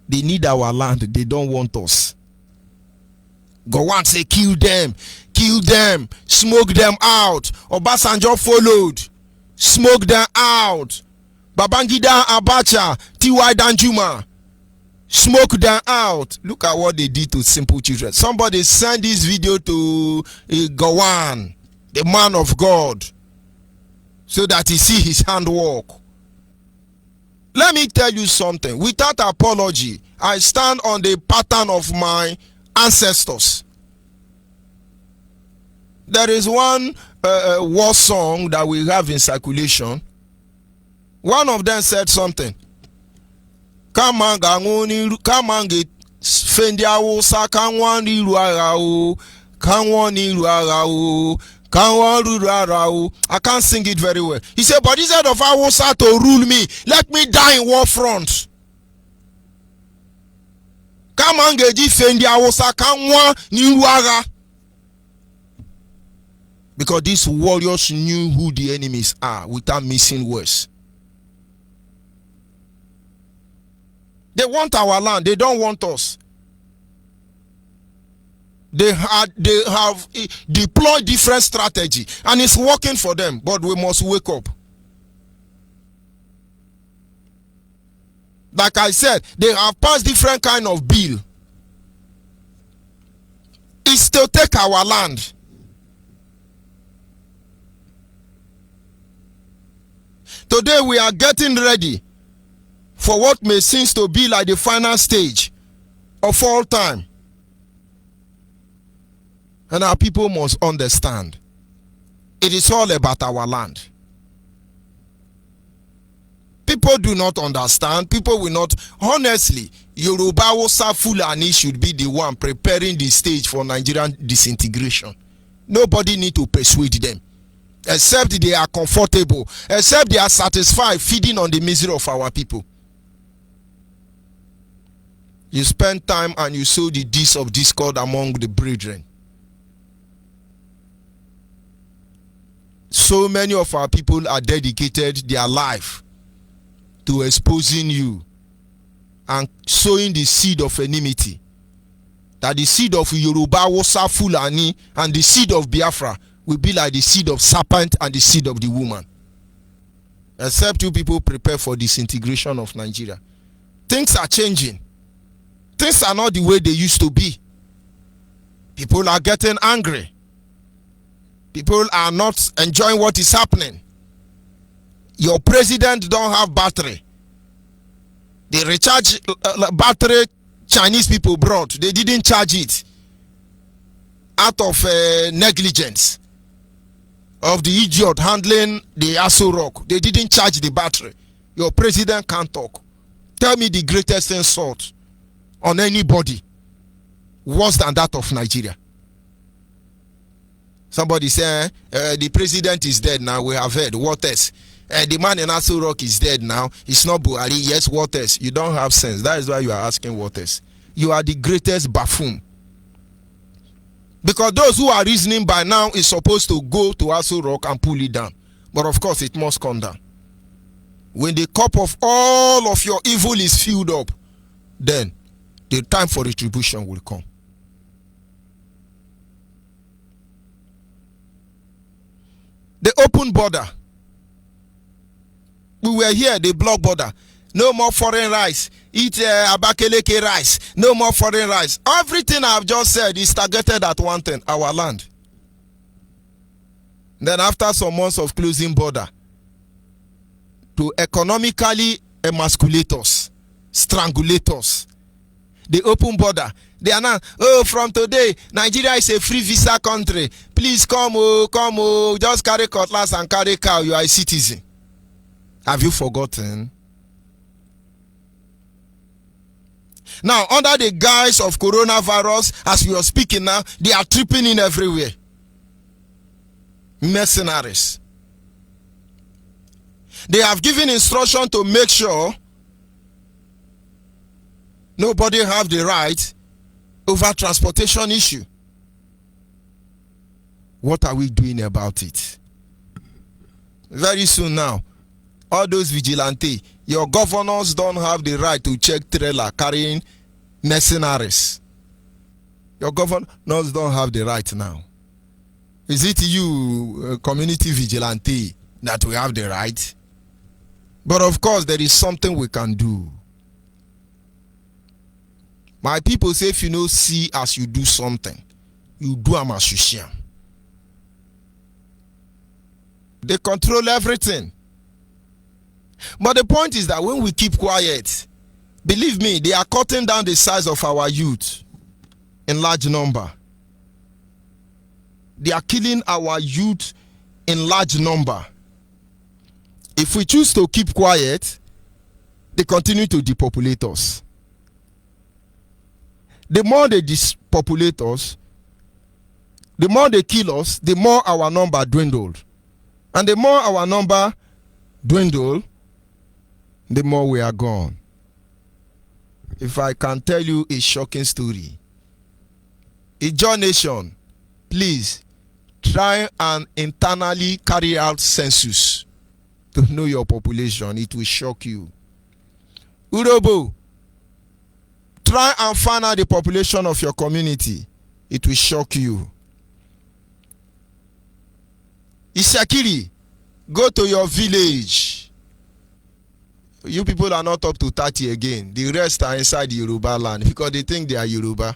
They need our land. They don't want us. Go on, say kill them. Kill them, smoke them out. Obasanjo followed, smoke them out. Babangida Abacha, T.Y. Danjuma, smoke them out. Look at what they did to simple children. Somebody send this video to Gawan, the man of God, so that he see his handwork. Let me tell you something. Without apology, I stand on the pattern of my ancestors. There is one war song that we have in circulation. One of them said something. Come on, get fendiawo kanwani ruarao, kanwani ruarao, kanwani ruarao. I can't sing it very well. He said, but instead of Awusa to rule me, let me die in war front. Come on, get fendiawo kanwani ruarao. Because these warriors knew who the enemies are without missing words. They want our land. They don't want us. They have deployed different strategy and it's working for them. But we must wake up. Like I said, they have passed different kind of bill. It's to take our land. Today we are getting ready for what may seem to be like the final stage of all time. And our people must understand. It is all about our land. People do not understand. People will not. Honestly, Yoruba Hausa Fulani should be the one preparing the stage for Nigerian disintegration. Nobody need to persuade them. except they are comfortable, except they are satisfied feeding on the misery of our people. You spend time and you sow the deeds of discord among the brethren. So many of our people are dedicated their life to exposing you and sowing the seed of enmity. That the seed of Yoruba, Wosa, Fulani, and the seed of Biafra will be like the seed of serpent and the seed of the woman. Except you people prepare for disintegration of Nigeria. Things are changing. Things are not the way they used to be. People are getting angry. People are not enjoying what is happening. Your president don't have battery. They recharge battery Chinese people brought. They didn't charge it out of negligence of the idiot handling the Aso Rock. They didn't charge the battery. Your president can't talk. Tell me the greatest insult on anybody worse than that of Nigeria. Somebody say the president is dead now. We have heard. What else? The man in Aso Rock is dead now. It's not Buhari. Yes, what else? You don't have sense. That is why you are asking what else. You are the greatest buffoon. Because those who are reasoning by now is supposed to go to Aso Rock and pull it down. But of course, it must come down. When the cup of all of your evil is filled up, then the time for retribution will come. The open border. We were here, they block border. No more foreign rice. Eat Abakeleke rice. No more foreign rice. Everything I've just said is targeted at one thing, our land. Then after some months of closing border, to economically emasculate us, strangulate us. The open border. They are now, oh, from today, Nigeria is a free visa country. Please come, just carry cutlass and carry cow. You are a citizen. Have you forgotten? Now, under the guise of coronavirus, as we are speaking now, they are tripping in everywhere. Mercenaries. They have given instruction to make sure nobody have the right over transportation issue. What are we doing about it? Very soon now, all those vigilantes, your governors don't have the right to check trailer carrying mercenaries. Your governors don't have the right now. Is it you, community vigilante, that we have the right? But of course, there is something we can do. My people say if you know see as you do something, you do am as you share. They control everything. But the point is that when we keep quiet, believe me, they are cutting down the size of our youth in large number. They are killing our youth in large number. If we choose to keep quiet, they continue to depopulate us. The more they depopulate us, the more they kill us, the more our number dwindled. And the more our number dwindle, the more we are gone. If I can tell you a shocking story, Ijaw Nation, please try and internally carry out census to know your population. It will shock you. Urobo, try and find out the population of your community. It will shock you. Isakiri, go to your village. You people are not up to 30 again. The rest are inside the Yoruba land because they think they are Yoruba.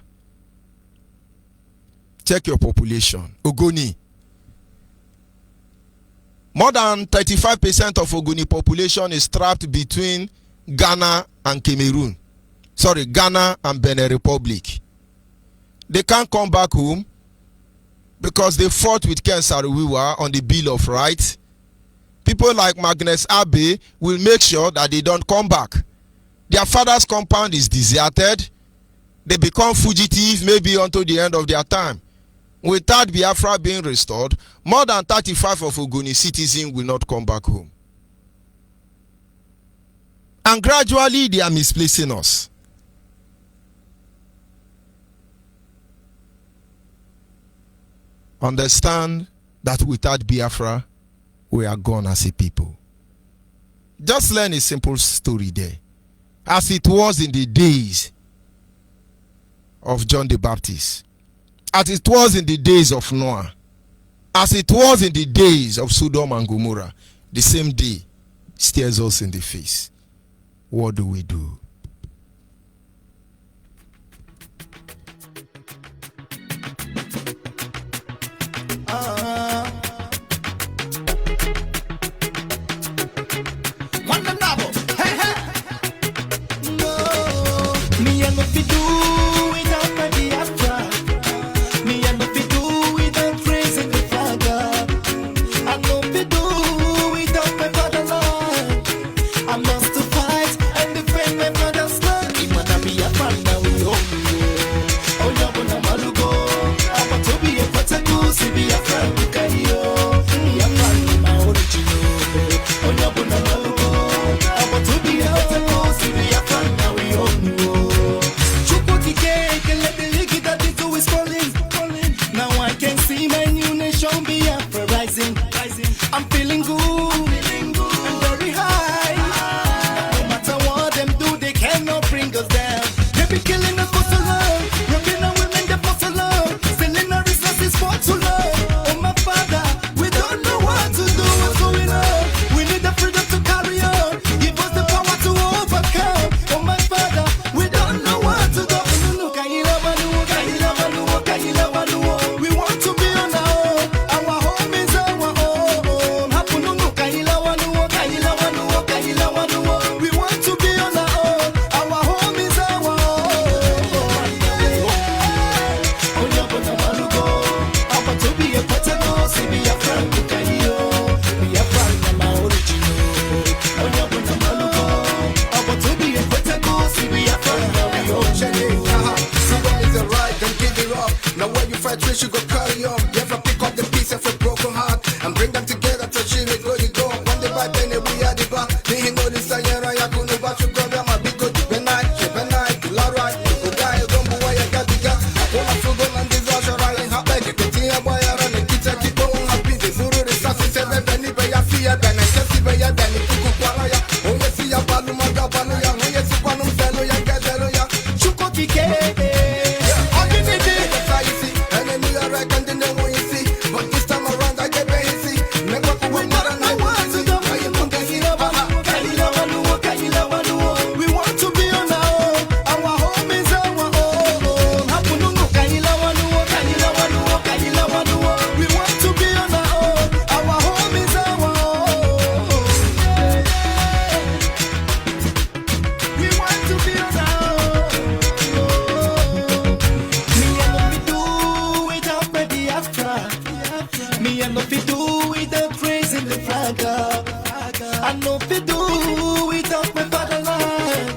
Check your population. Ogoni. More than 35% of Ogoni population is trapped between Ghana and Cameroon. Sorry, Ghana and Benin Republic. They can't come back home because they fought with Ken Saro-Wiwa on the Bill of Rights. People like Magnus Abe will make sure that they don't come back. Their father's compound is deserted. They become fugitives maybe until the end of their time. Without Biafra being restored, more than 35 of Ogoni citizens will not come back home. And gradually they are misplacing us. Understand that without Biafra, we are gone as a people. Just learn a simple story there. As it was in the days of John the Baptist, as it was in the days of Noah, as it was in the days of Sodom and Gomorrah, the same day stares us in the face. What do we do? I'm feeling good, I'm very high. No matter what them do, they cannot bring us down. They be killing us for so long, robbing our women they for so long, stealing our resources for too long. Oh my Father, we don't know what to do, what's going on. We need the freedom to carry on, give us the power to overcome. Oh my Father, we don't know what to do. We want to be on our home is our own. We want to be on our home is our now when you fight, we should go carry on. Never pick up the piece of a broken heart and bring them together to achieve it. Where you go? One day by penny, we are the back. They know this I could never to go down my big good. When I, all right, go die, don't go away, I got the gun. I wanna forget and disaster, I ain't happy. You can see a boy around the kitchen, keep on happy. The Zuru is something, say, any way I fear, then I just see where you're done. If you could quarrel, oh, you see a balloon, my God, oh, you see one of them, you get there, yeah. Chuko Kike. But this time around, I get busy. Never we not know what to do. We want to be on our home is our own. We want to be on our home is our own. We want to be on me and what we do without my Biafra. Me and what we do without praising the flag up. I know we do without my fatherland.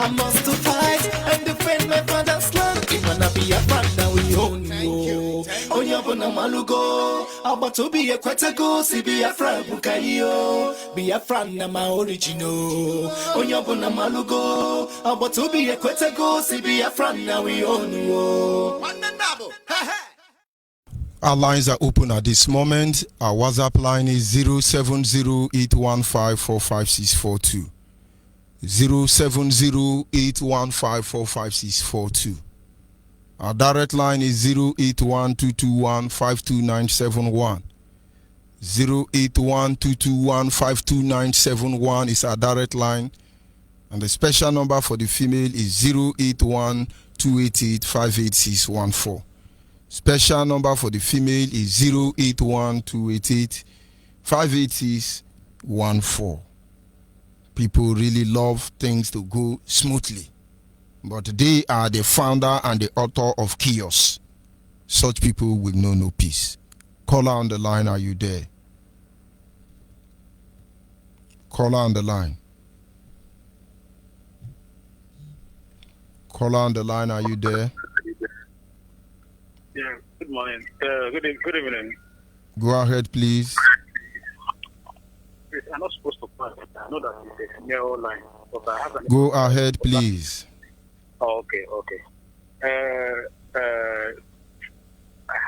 I must to fight and defend my father's land. Even a Biafra now we own you. Onyabona malugo, about to be a kwetago, si Biafra bukayo. Biafra na my original. Onyabona malugo, about to be a kwetago, si Biafra now we own you. Our lines are open at this moment. Our WhatsApp line is 07081545642. 07081545642. Our direct line is 08122152971. 08122152971 is our direct line. And the special number for the female is 08128858614. Special number for the female is 08128858614. People really love things to go smoothly, but they are the founder and the author of chaos. Such people will know no peace. Caller on the line, are you there? Caller on the line. Caller on the line, are you there? Yeah, good morning. Good evening. Go ahead, please. Please, I'm not supposed to pass. I know that it's a narrow line, but I have Go ahead, please. Oh, okay. I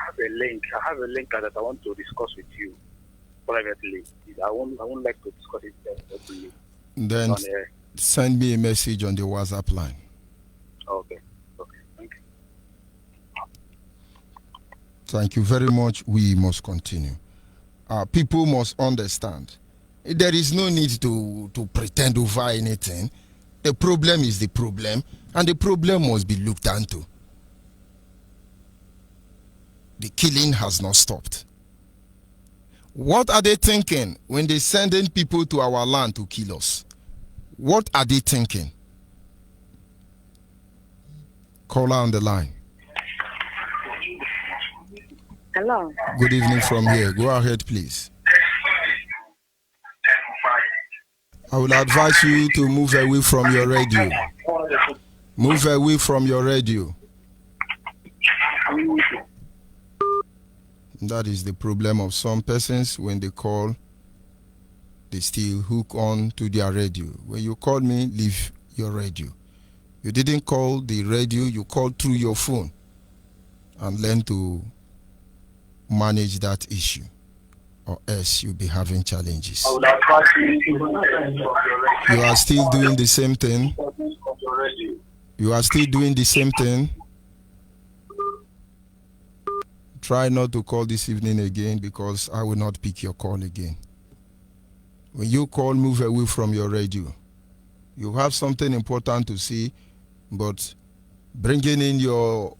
have a link. That I want to discuss with you privately. I won't like to discuss it openly. Then send me a message on the WhatsApp line. Okay. Thank you. Thank you very much. We must continue. People must understand. There is no need to pretend over anything. The problem is the problem, and the problem must be looked into. The killing has not stopped. What are they thinking when they sending people to our land to kill us? What are they thinking? Caller on the line. Hello. Good evening from here. Go ahead, please. I will advise you to move away from your radio. Move away from your radio. That is the problem of some persons. When they call, they still hook on to their radio. When you call me, leave your radio. You didn't call the radio, you called through your phone. And learn to manage that issue, or else you'll be having challenges. You are still doing the same thing. You are still doing the same thing. Try not to call this evening again, because I will not pick your call again. When you call, move away from your radio. You have something important to say, but bringing in your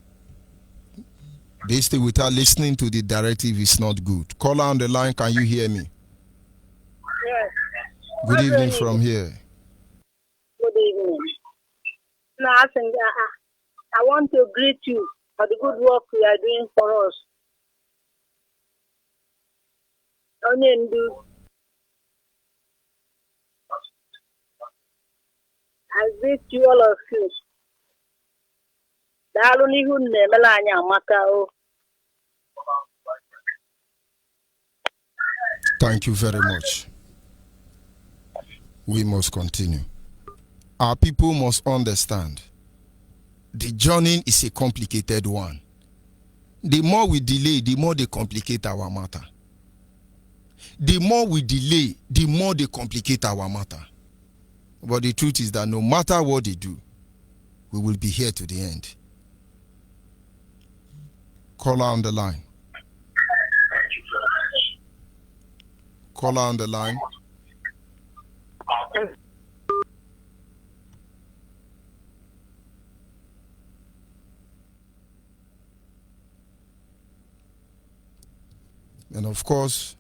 this thing without listening to the directive is not good. Caller on the line, can you hear me? Yes. Good evening from here. Good evening. No, I want to greet you for the good work you are doing for us. Onyendu. I greet you, all of you. Thank you very much. We must continue. Our people must understand. The journey is a complicated one. The more we delay, the more they complicate our matter. The more we delay, the more they complicate our matter. But the truth is that no matter what they do, we will be here to the end. Caller on the line. Caller on the line. And of course,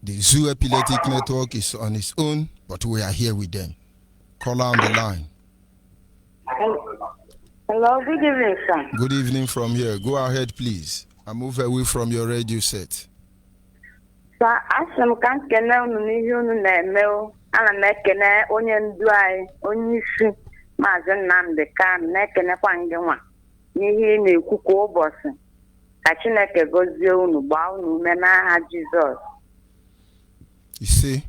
the Zoo Epileptic Network is on its own, but we are here with them. Caller on the line. Hello, good evening, sir. Good evening from here. Go ahead, please. And move away from your radio set. Sir, asem kan kene unu n'ihe unu na-eme o. Ana m ekene onye ndu anyị, onye isi Maazị Nnamdi Kanu, na-ekenekwa gị nwa n'ihe ị na-ekwu kwa ụbọchị. Ka Chineke gọzie unu, gbaa unu ume n'aha Jizọs. You see?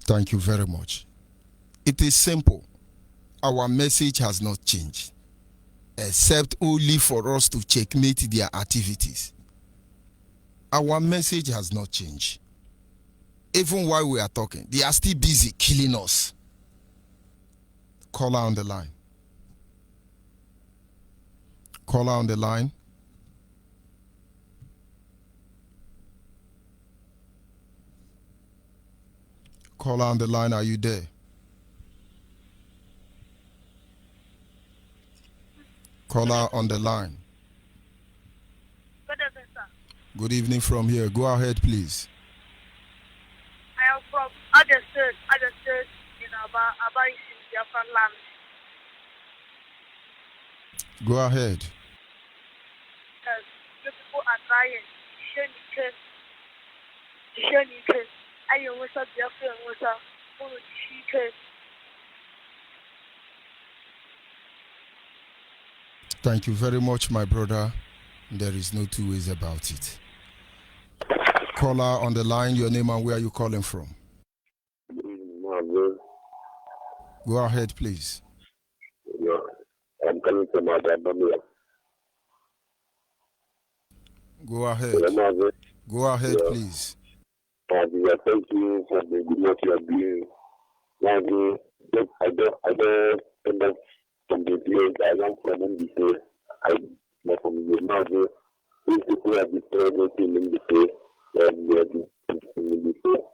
Thank you very much. It is simple. Our message has not changed, except only for us to checkmate their activities. Our message has not changed. Even while we are talking, they are still busy killing us. Caller on the line. Caller on the line. Caller on the line, are you there? Caller on the line. Good evening, sir. Good evening from here. Go ahead, please. I am from other state in Biafra land. Go ahead. Because the people are trying to show Biafra Thank you very much, my brother. There is no two ways about it. Caller on the line, your name and where are you calling from? Go ahead, please. I'm coming from Adabamia. Go ahead. Go ahead, please. Thank you for the good work you are doing. I don't end up from the place I am from NBC. I'm from the Mazi. These people have destroyed everything in the place. And we are in the place.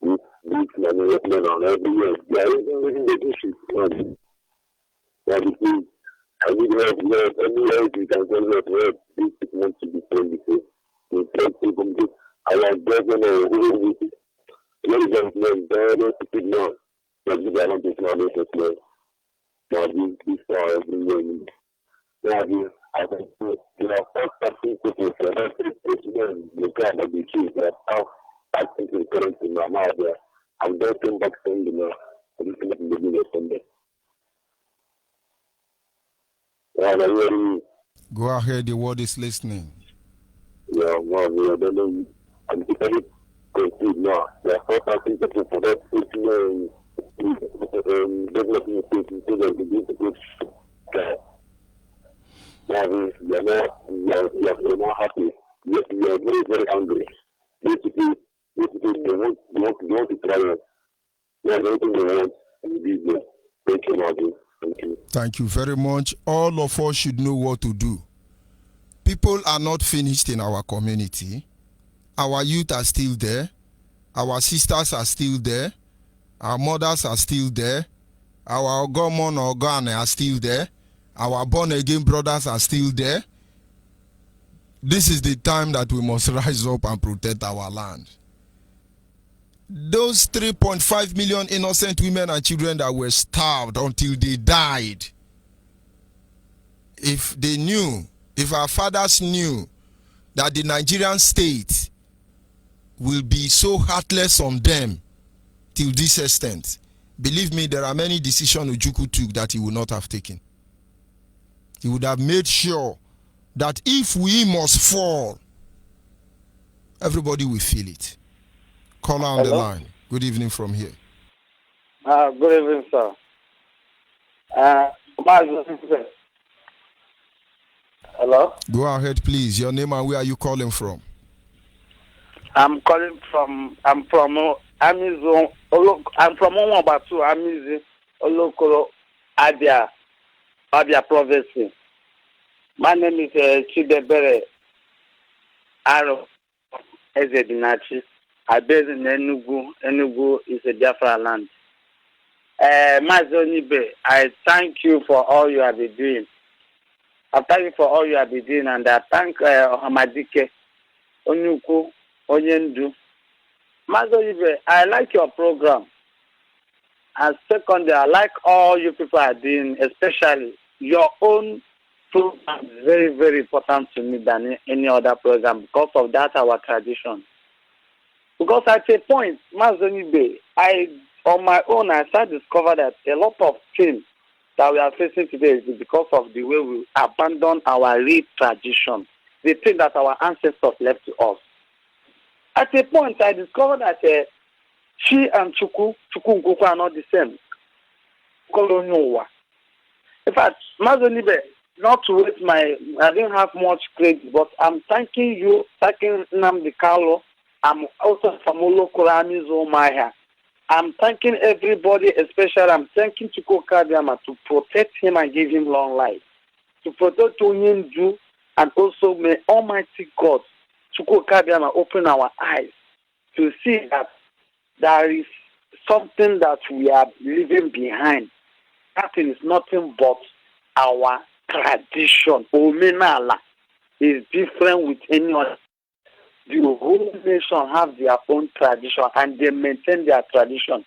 This money is playing on every year. They are even the issue. I need help. Anywhere you can go help. These people want to be playing the place. We take people to our governor who is now. But we don't just know this is play. Now we saw every now I think you know first people for that the kind of the truth that how I think it's current in my mind there. I'm just coming back saying I'm just going to be Sunday. Go ahead, the world is listening. Yeah, well, we don't know. I'm very confused now. There are 4,000 people for that developing a state so that we need to put now we are not happy. We are very, very angry. Basically, they want to try us. They are everything they want in business. Thank you, Martin. Thank you. Thank you very much. All of us should know what to do. People are not finished in our community. Our youth are still there. Our sisters are still there. Our mothers are still there. Our Ogomon or Ogane are still there. Our born-again brothers are still there. This is the time that we must rise up and protect our land. Those 3.5 million innocent women and children that were starved until they died, if they knew, if our fathers knew that the Nigerian state will be so heartless on them till this extent, believe me, there are many decisions Ojukwu took that he would not have taken. He would have made sure that if we must fall, everybody will feel it. Caller on the line. Good evening from here. Good evening, sir. Hello? Go ahead, please. Your name and where are you calling from? I'm from Amizu. I'm from Onwabatu, Amizu, Olokoro, Abia province. My name is Chidebere Aro Ezedinachi. I based in Enugu. Enugu is a Biafra land. Onyibe, I thank you for all you have been doing. I thank you for all you have been doing, and I thank Ohamadike, Onyuku, Onyendu. Onyibe, I like your program. And secondly, I like all you people are doing, especially your own program is very, very important to me than any other program because of that our tradition. Because at a point, Onyibe, on my own, I started to discover that a lot of things that we are facing today is because of the way we abandon our real tradition, the thing that our ancestors left to us. At a point, I discovered that she and Chukwu Nkuku are not the same. In fact, Onyibe, not to waste I didn't have much credit, but I'm thanking you, thanking Nnamdi Kanu. I'm also from Olokoro Amizu Mahia. I'm thanking everybody, especially I'm thanking Chukwu Kabiama to protect him and give him long life. To protect Onyendu, and also may Almighty God, Chukwu Kabiama, open our eyes to see that there is something that we are leaving behind. That is nothing but our tradition. Omenala is different with any other. The whole nation have their own tradition and they maintain their tradition.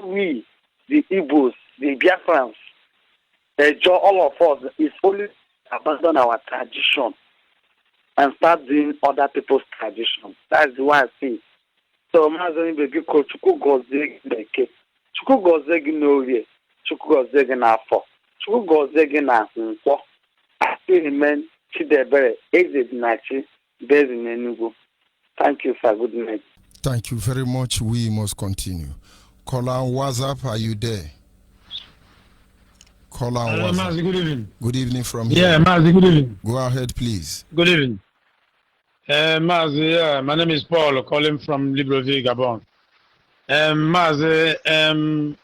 We, the Igbos, the Biafrans, all of us, is only abandon our tradition and start doing other people's tradition. That's why I see. So, Onyibe, Chukwu gozie gị Chukwu gozie gị n'orie, Chukwu gozie gị n'afọ, Chukwu gozie gị na nkwọ. still remain Chidebere, Ezedinachi, based in Enugu. Thank you, sir. Good night. Thank you very much. We must continue. Caller on WhatsApp, are you there? Caller on Hello, WhatsApp. Mazi, good evening. Good evening from here. Yeah, Mazi, good evening. Go ahead, please. Good evening. Mazi, my name is Paul, calling from Libreville, Gabon. Mazi,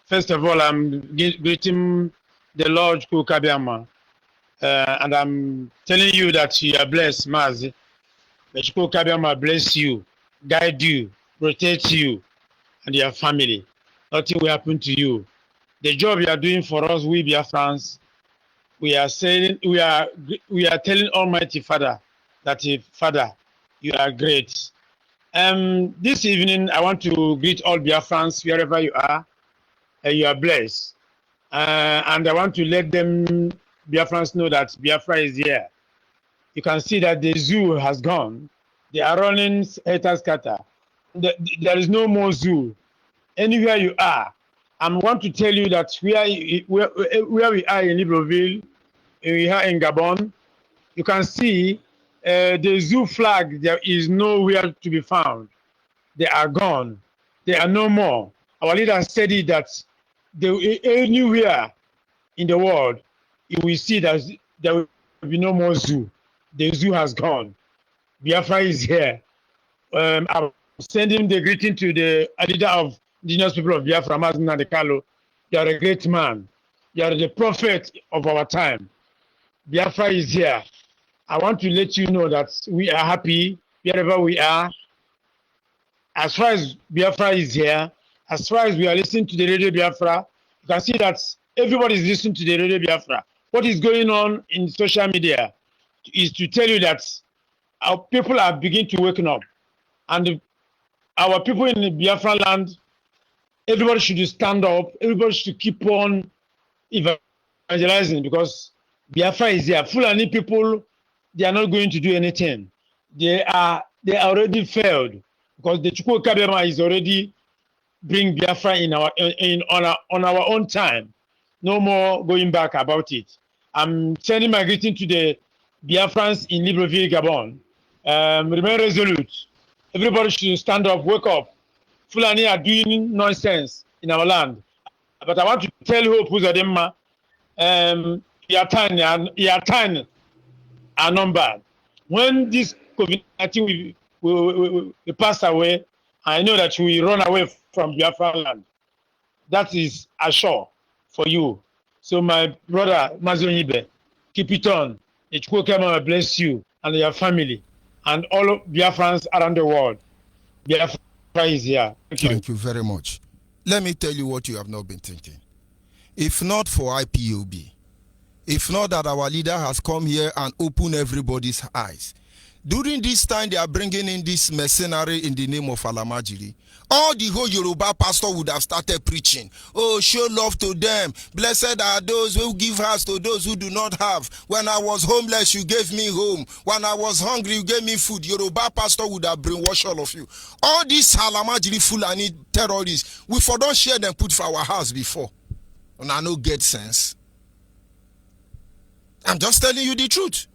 first of all, I'm greeting the Lord Kukabiama, and I'm telling you that you are blessed, Mazi. That Kukabiama bless you, guide you, protect you, and your family. Nothing will happen to you. The job you are doing for us, we Biafrans, we are saying, we are telling Almighty Father that Father, you are great. This evening, I want to greet all Biafrans wherever you are. You are blessed, and I want to let them Biafrans know that Biafra is here. You can see that the zoo has gone. They are running scatter. There is no more zoo. Anywhere you are, I want to tell you that where we are in Libreville, we are in Gabon, you can see the zoo flag, there is nowhere to be found. They are gone. They are no more. Our leader said it that anywhere in the world, you will see that there will be no more zoo. The zoo has gone. Biafra is here. I'm sending the greeting to the leader of indigenous people of Biafra, Mazin Nadekalo. You are a great man. You are the prophet of our time. Biafra is here. I want to let you know that we are happy wherever we are. As far as Biafra is here, as far as we are listening to the Radio Biafra, you can see that everybody is listening to the Radio Biafra. What is going on in social media is to tell you that our people are beginning to waken up. And our people in the Biafra land, everybody should stand up. Everybody should keep on evangelizing because Biafra is here. Fulani people, they are not going to do anything. They already failed because the Chukwu Kabema is already bring Biafra on our own time. No more going back about it. I'm sending my greeting to the Biafrans in Libreville, Gabon. Remain resolute. Everybody should stand up, wake up. Fulani are doing nonsense in our land. But I want to tell Hope Uzodinma, your time are numbered. When this COVID-19 will pass away, I know that we will run away from Biafra land. That is assured for you. So my brother, Onyibe, keep it on. The Chukwu bless you and your family and all of Biafrans around the world. Biafra is here. Thank you very much. Let me tell you what you have not been thinking. If not for IPOB, if not that our leader has come here and opened everybody's eyes, during this time they are bringing in this mercenary in the name of Alamajiri, all the whole Yoruba pastor would have started preaching. Oh, show love to them. Blessed are those who give house to those who do not have. When I was homeless, you gave me home. When I was hungry, you gave me food. Yoruba pastor would have brainwashed all of you. All these Alamajiri Fulani terrorists, we for don't share them put for our house before. And I no get sense. I'm just telling you the truth.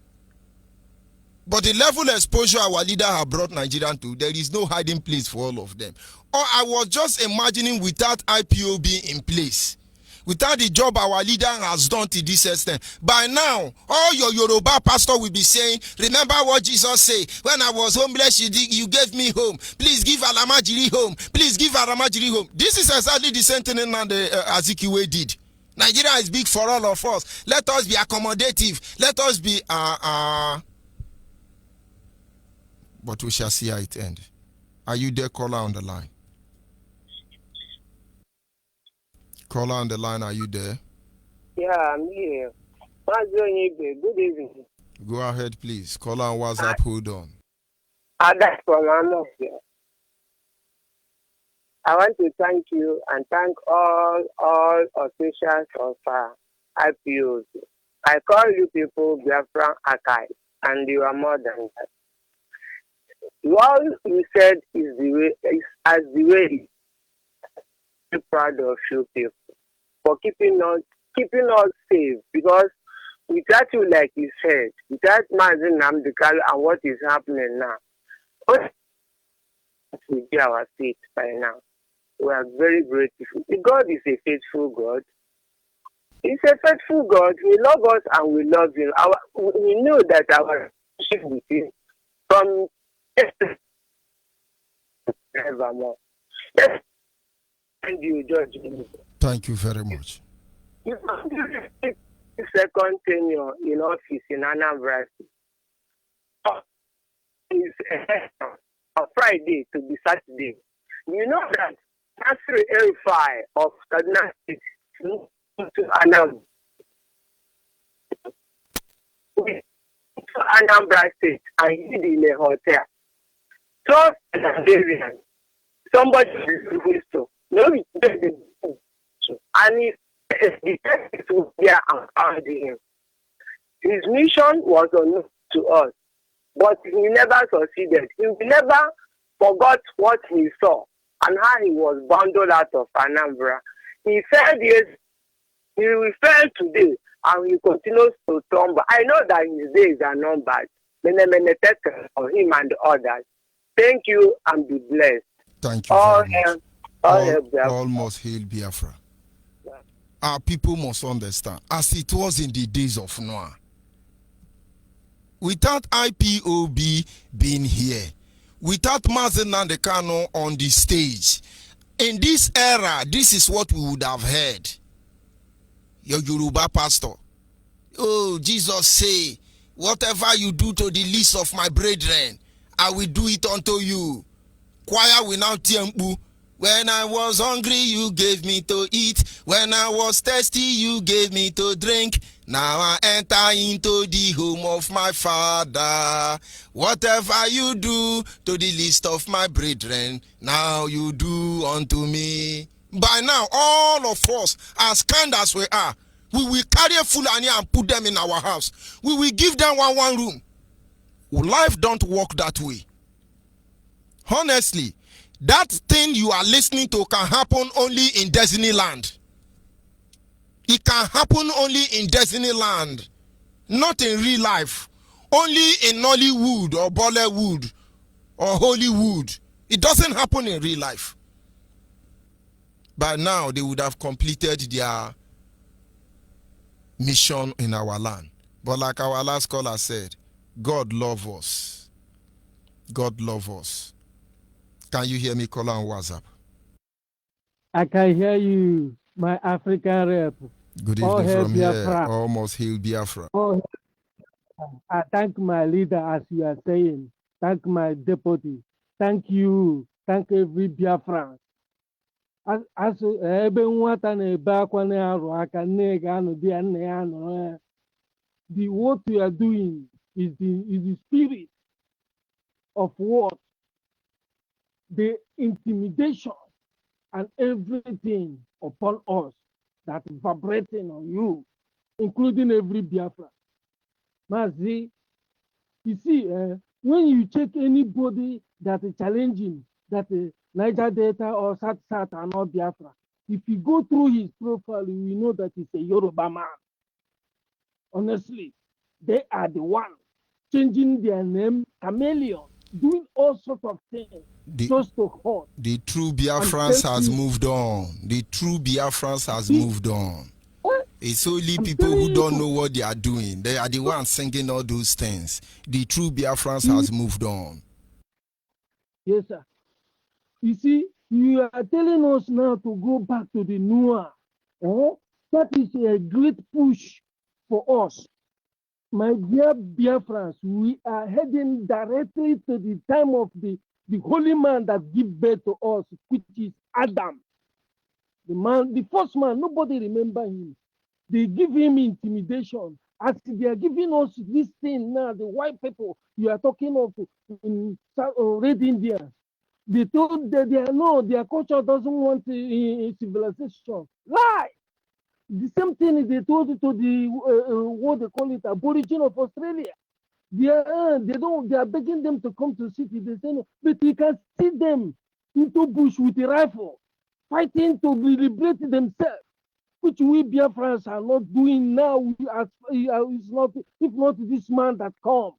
But the level of exposure our leader have brought Nigerian to, there is no hiding place for all of them. Or I was just imagining without IPOB in place, without the job our leader has done to this extent, by now, all your Yoruba pastor will be saying, remember what Jesus said, when I was homeless, you gave me home. Please give Alamajiri home. Please give Alamajiri home. This is exactly the same thing Azikiwe did. Nigeria is big for all of us. Let us be accommodative. Let us be but we shall see how it ends. Are you there, caller on the line? Caller on the line, are you there? Yeah, I'm here. Onyibe, good evening. Go ahead, please. Caller on WhatsApp, hold on. That's from Anokya. I want to thank you and thank all officials of IPOs. I call you people Biafra Archive, and you are more than that. What you said is the way. I'm proud of you people for keeping us safe, because without you, like you said, without Mazin Namdekalo and what is happening now, what will be our fate by now? We are very grateful. God is a faithful God. He's a faithful God. He loves us and we love Him. We know that our relationship with Him from evermore. Yes. And you judge me. Thank you very much. You second tenure in office in Anambra is a Friday to be Saturday. You know that Nasri El-Fai of Kaduna State to Anambra State and hid in a hotel. So Nigerian, somebody is to no, and the text was there and found him. His mission was unknown to us, but he never succeeded. He never forgot what he saw and how he was bundled out of Anambra. He fell yes, he will fail today, and he continues to tumble. I know that his days are numbered. For him and others. Thank you and be blessed. Thank you very much. All must hail Biafra. Our people must understand, as it was in the days of Noah. Without IPOB being here, without Mazen Nandekano on the stage, in this era, this is what we would have heard. Your Yoruba pastor. Oh, Jesus say, whatever you do to the least of my brethren, I will do it unto you. Choir will now tiempu. When I was hungry, you gave me to eat. When I was thirsty, you gave me to drink. Now I enter into the home of my Father. Whatever you do to the least of my brethren, now you do unto me. By now, all of us, as kind as we are, we will carry a Fulani and put them in our house. We will give them one room. Life don't work that way. Honestly, that thing you are listening to can happen only in Disneyland. It can happen only in Disneyland, not in real life. Only in Nollywood or Bollywood or Hollywood. It doesn't happen in real life. By now, they would have completed their mission in our land. But like our last caller said, God love us. God love us. Can you hear me, caller, on WhatsApp? I can hear you, my African rep. Good evening from here. Almost hail Biafra. I thank my leader, as you are saying. Thank my deputy. Thank you. Thank every Biafran. As ebe nwata na-ebe akwa na-arụ aka nne ga-anọ di ya nne ya nọ what we are doing is the spirit of what? The intimidation and everything upon us that is vibrating on you, including every Biafra. Mazi, you see, when you check anybody that is challenging that Niger Delta or South are not Biafra, if you go through his profile, you will know that he's a Yoruba man. Honestly, they are the ones changing their name, chameleon, doing all sorts of things just to hurt. The true Biafrans has moved on. The true Biafrans has moved on. It's only people who don't know what they are doing. They are the ones singing all those things. The true Biafrans has moved on. Yes, sir. You see, you are telling us now to go back to the Noah. That is a great push for us. My dear Biafrans, we are heading directly to the time of the holy man that gave birth to us, which is Adam. The first man, nobody remember him. They give him intimidation. As they are giving us this thing now, the white people you are talking of in Red India, they told that their culture doesn't want civilization. Lie! The same thing they told to the what they call it, Aborigine of Australia. They are begging them to come to city. They say no, but you can see them into bush with a rifle, fighting to liberate themselves. which we Biafrans are not doing now. It's not, if not this man that come,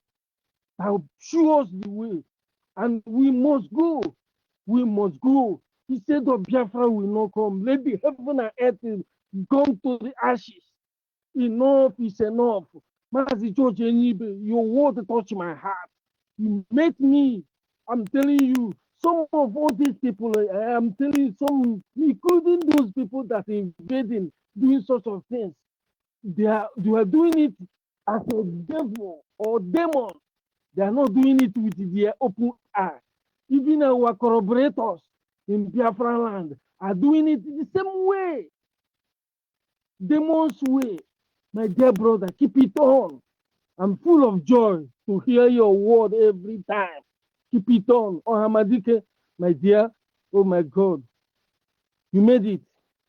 that will show us the way. And we must go. We must go. Instead of Biafra will not come. Let the heaven and earth come to the ashes. Enough is enough. Mazi George Onyibe, your word touch my heart. You make me, I'm telling you, some of all these people, I'm telling you, some, including those people that are invading, doing sorts of things, they are doing it as a devil or demon. They are not doing it with their open eye. Even our corroborators in Biafra land are doing it the same way. Demon's way. My dear brother, keep it on. I'm full of joy to hear your word every time. Keep it on. Oh, Hamadike, my dear, oh my God. You made it.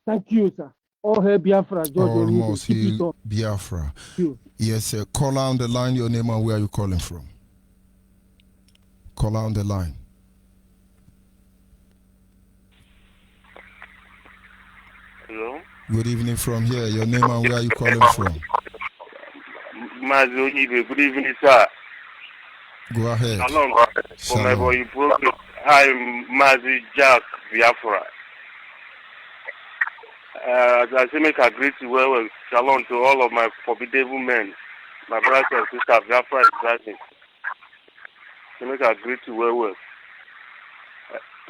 Thank you, sir. All hail Biafra, George Onyibe. Almost Keep it heal on. Biafra. You. Yes, sir. Call on the line, your name and where are you calling from? Call on the line. Hello? Good evening from here. Your name and where are you calling from? Mazi Onyibe, good evening, sir. Go ahead. Shalom. For my Shalom. boy, program. Hi, Mazi Jack Biafra. I say make a greet well, shalom to all of my formidable men. My brothers and sisters, Biafra is rising. I make a greet well.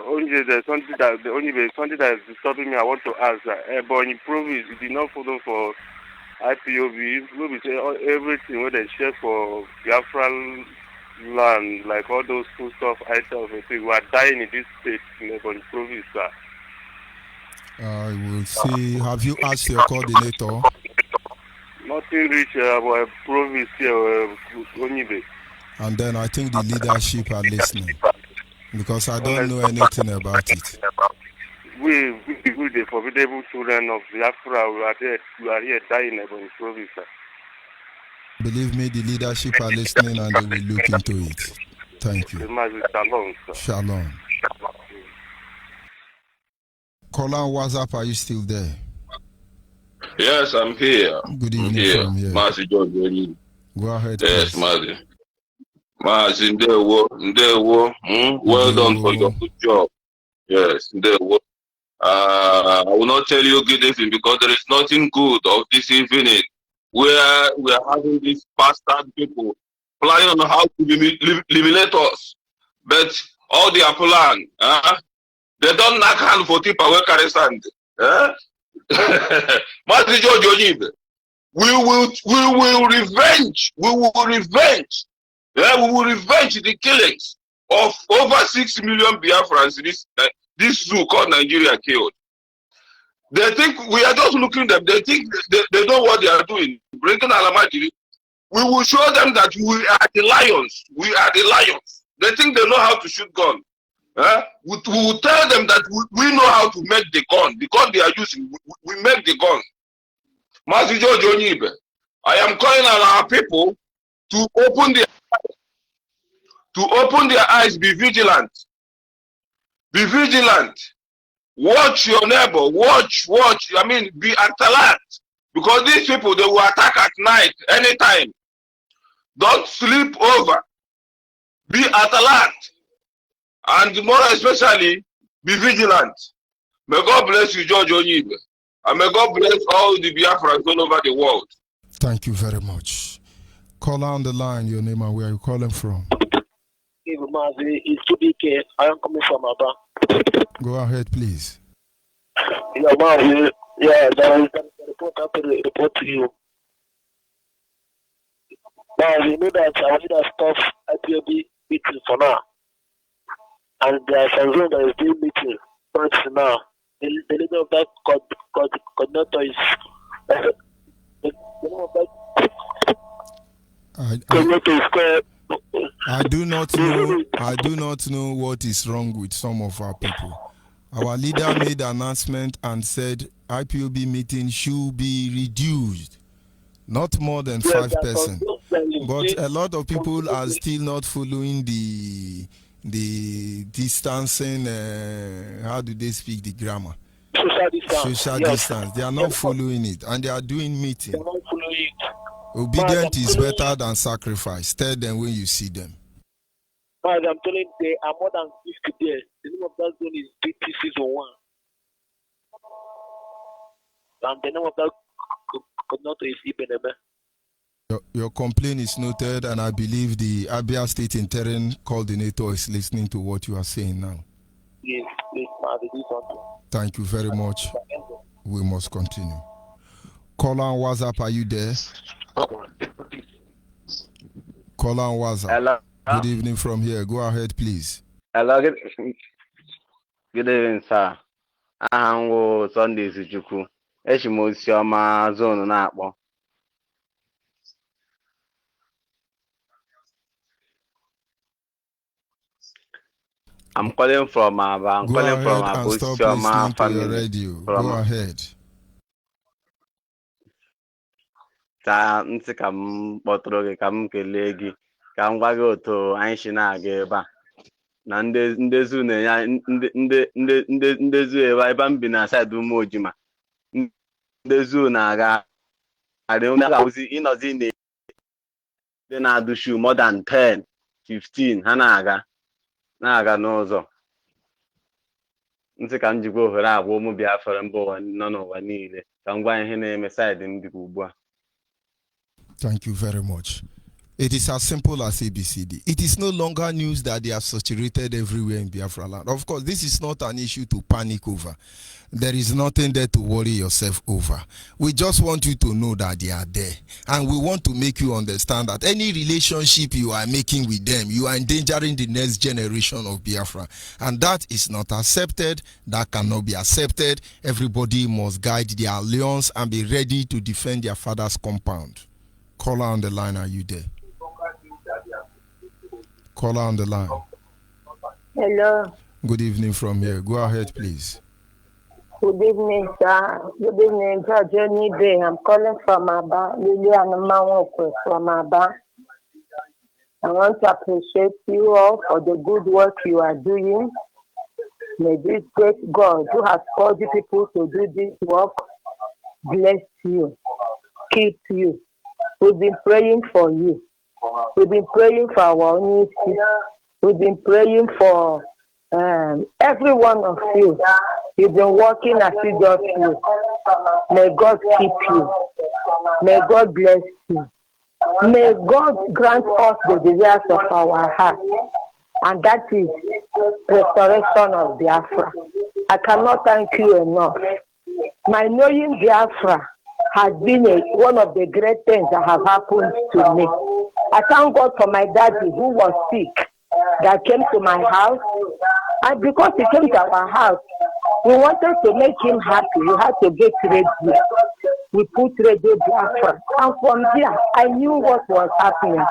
Only there's something that is disturbing me. I want to ask. But in province, it did not follow for IPOB. We say everything where they share for Biafra land, like all those food stuff items. We are dying in this state in Ebonyi province, sir. I will see. Have you asked your coordinator? Nothing reach our province here, Onyibe. And then I think the leadership are listening. Because I don't know anything about it. We the formidable children of Biafra, we are here dying in Ebonyi province, sir. Believe me, the leadership are listening and they will look into it. Thank you. Shalom, sir. Shalom. Kola, WhatsApp, are you still there? Yes, I'm here. Good evening from here. Mazi George Onyibe. Go ahead, yes, please. Mazi. Mazi, Ndewo. Well done for your good job. Yes, Ndewo. I will not tell you good evening because there is nothing good of this evening where we are having these bastard people planning on how to eliminate us. But all their plan, they don't knock hand for tip away carry sand. Mazi George Onyibe, we will revenge. We will revenge. Yeah, we will revenge the killings of over 6 million Biafrans this zoo called Nigeria killed. They think we are just looking at them. They think they know what they are doing. Bringing Alamajiri. We will show them that we are the lions. We are the lions. They think they know how to shoot gun. We will tell them that we know how to make the gun. The gun they are using, we make the gun. Mazi George Onyibe, I am calling on our people to open their eyes, be vigilant. Be vigilant. Watch your neighbor. Watch. I mean, be alert. Because these people, they will attack at night, anytime. Don't sleep over. Be alert. And more especially, be vigilant. May God bless you, George Onyibe. And may God bless all the Biafrans all over the world. Thank you very much. Call on the line, your name and where are you calling from? It's 2DK. I am coming from Aba. Go ahead, please. Yeah, Mazi. Yeah, there is a report I have to report to you. Now, you know that I want to stop IPOB meeting for now. And there are some zone that is doing meeting. But now, the leader of that coordinator is the name of that coordinator is called. I do not know what is wrong with some of our people. Our leader made an announcement and said IPOB meeting should be reduced, not more than 5%. But a lot of people are still not following the distancing. How do they speak the grammar? social distance. Social Yes. distance. They are not following it, and they are doing meeting. They don't follow it. Obedience is better than sacrifice. Tell them when you see them. As I'm telling you, there are more than 50 there. The name of that zone is BT Season 1. And the name of that coordinator is Ibenebe. Your complaint is noted, and I believe the Abia State Interim Coordinator is listening to what you are saying now. Yes, please, I will do something. Thank you very much. We must continue. Caller on WhatsApp, are you there? Caller on WhatsApp. Hello. Good evening from here. Go ahead, please. Hello. Good evening, sir. I'm Sunday Suchuku. Eshimosioma zone na-akpọ. I'm calling from Aba. Go ahead and stop listening to your radio. Go ahead. Taa ntị ka m kpọtụrụ gị ka m kelee gị ka m gwa gị otu anyị si na-aga ebe a na ndị zu na-enye ndị zu ebe m bi na saịdị ụmụ ojima ndị zu na-aga ga-awụzi ịnọzi ndị na-adụ shu more than 10 15 ha na-aga n'ụzọ ntị ka m jikwa ohere agwa ụmụ Biafra mba ụwa nọ n'ụwa niile ka m gwa ihe na-eme saịdị m dịka ugbu a. Thank you very much. It is as simple as ABCD. It is no longer news that they are saturated everywhere in Biafra land. Of course, this is not an issue to panic over. There is nothing there to worry yourself over. We just want you to know that they are there. And we want to make you understand that any relationship you are making with them, you are endangering the next generation of Biafra. And that is not accepted. That cannot be accepted. Everybody must guide their alliance and be ready to defend their father's compound. Caller on the line, are you there? Caller on the line. Hello. Good evening from here. Go ahead, please. Good evening, sir. Good evening, Judge Onyibe. I'm calling from Aba. Lilian Mawokwe from Aba. I want to appreciate you all for the good work you are doing. May this great God who has called you people to do this work bless you, keep you. We've been praying for you. We've been praying for our own. We've been praying for every one of you. You've been working assiduously. May God keep you. May God bless you. May God grant us the desires of our heart. And that is restoration of Biafra. I cannot thank you enough. My knowing Biafra has been one of the great things that have happened to me. I thank God for my daddy who was sick, that came to my house. And because he came to our house, we wanted to make him happy. We had to get radio. We put radio Biafra. And from there, I knew what was happening.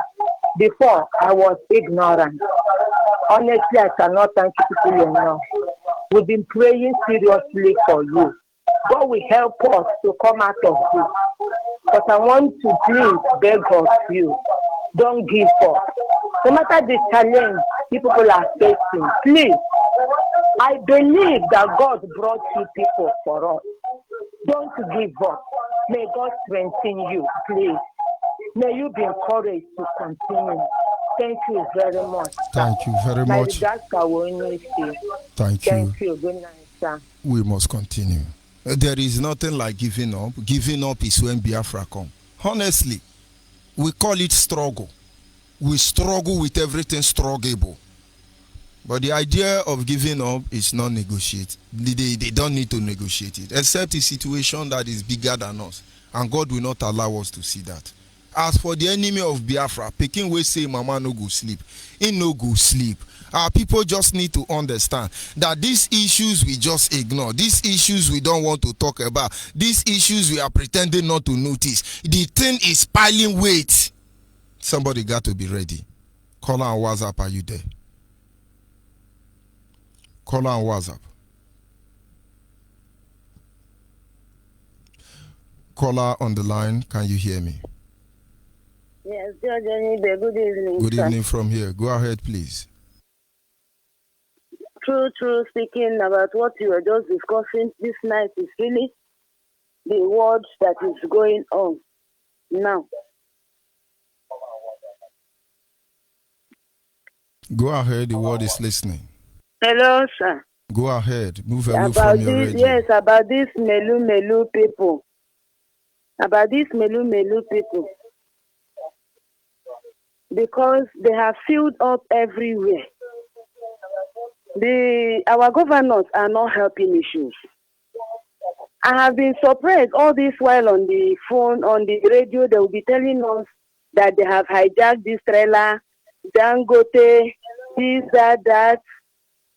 Before, I was ignorant. Honestly, I cannot thank people enough. We've been praying seriously for you. God will help us to come out of this. But I want to please beg of you, don't give up. No matter the challenge people are facing, please, I believe that God brought you people for us. Don't give up. May God strengthen you, please. May you be encouraged to continue. Thank you very much. Thank you very much. Thank you. Thank you. Good night, sir. We must continue. There is nothing like giving up. Giving up is when Biafra comes. Honestly, we call it struggle. We struggle with everything struggleable. But the idea of giving up is not negotiate. They don't need to negotiate it, except a situation that is bigger than us. And God will not allow us to see that. As for the enemy of Biafra, Peking will say, Mama no go sleep. He no go sleep. Our people just need to understand that these issues we just ignore. These issues we don't want to talk about. These issues we are pretending not to notice. The thing is piling weight. Somebody got to be ready. Caller on WhatsApp, are you there? Caller on WhatsApp. Caller on the line, can you hear me? Yes, Judge Onyibe, good evening. Good evening from here. Go ahead, please. true speaking about what you were just discussing this night is really the words that is going on now. Go ahead, the world is listening. Hello, sir. Go ahead, move away About from your this, radio. yes, about this Melu people. About these Melu people. Because they have filled up everywhere. Our governors are not helping issues. I have been surprised all this while on the phone, on the radio, they will be telling us that they have hijacked this trailer, Dangote, this, that.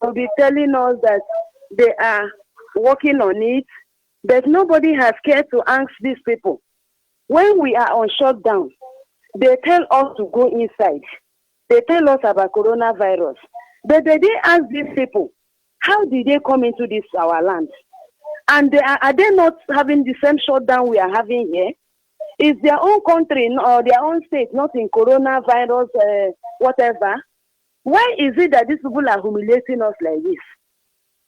They'll be telling us that they are working on it, but nobody has cared to ask these people. When we are on shutdown, they tell us to go inside. They tell us about coronavirus. But they didn't ask these people, how did they come into this our land? And are they not having the same shutdown we are having here? Is their own country or their own state not in coronavirus, whatever? Why is it that these people are humiliating us like this?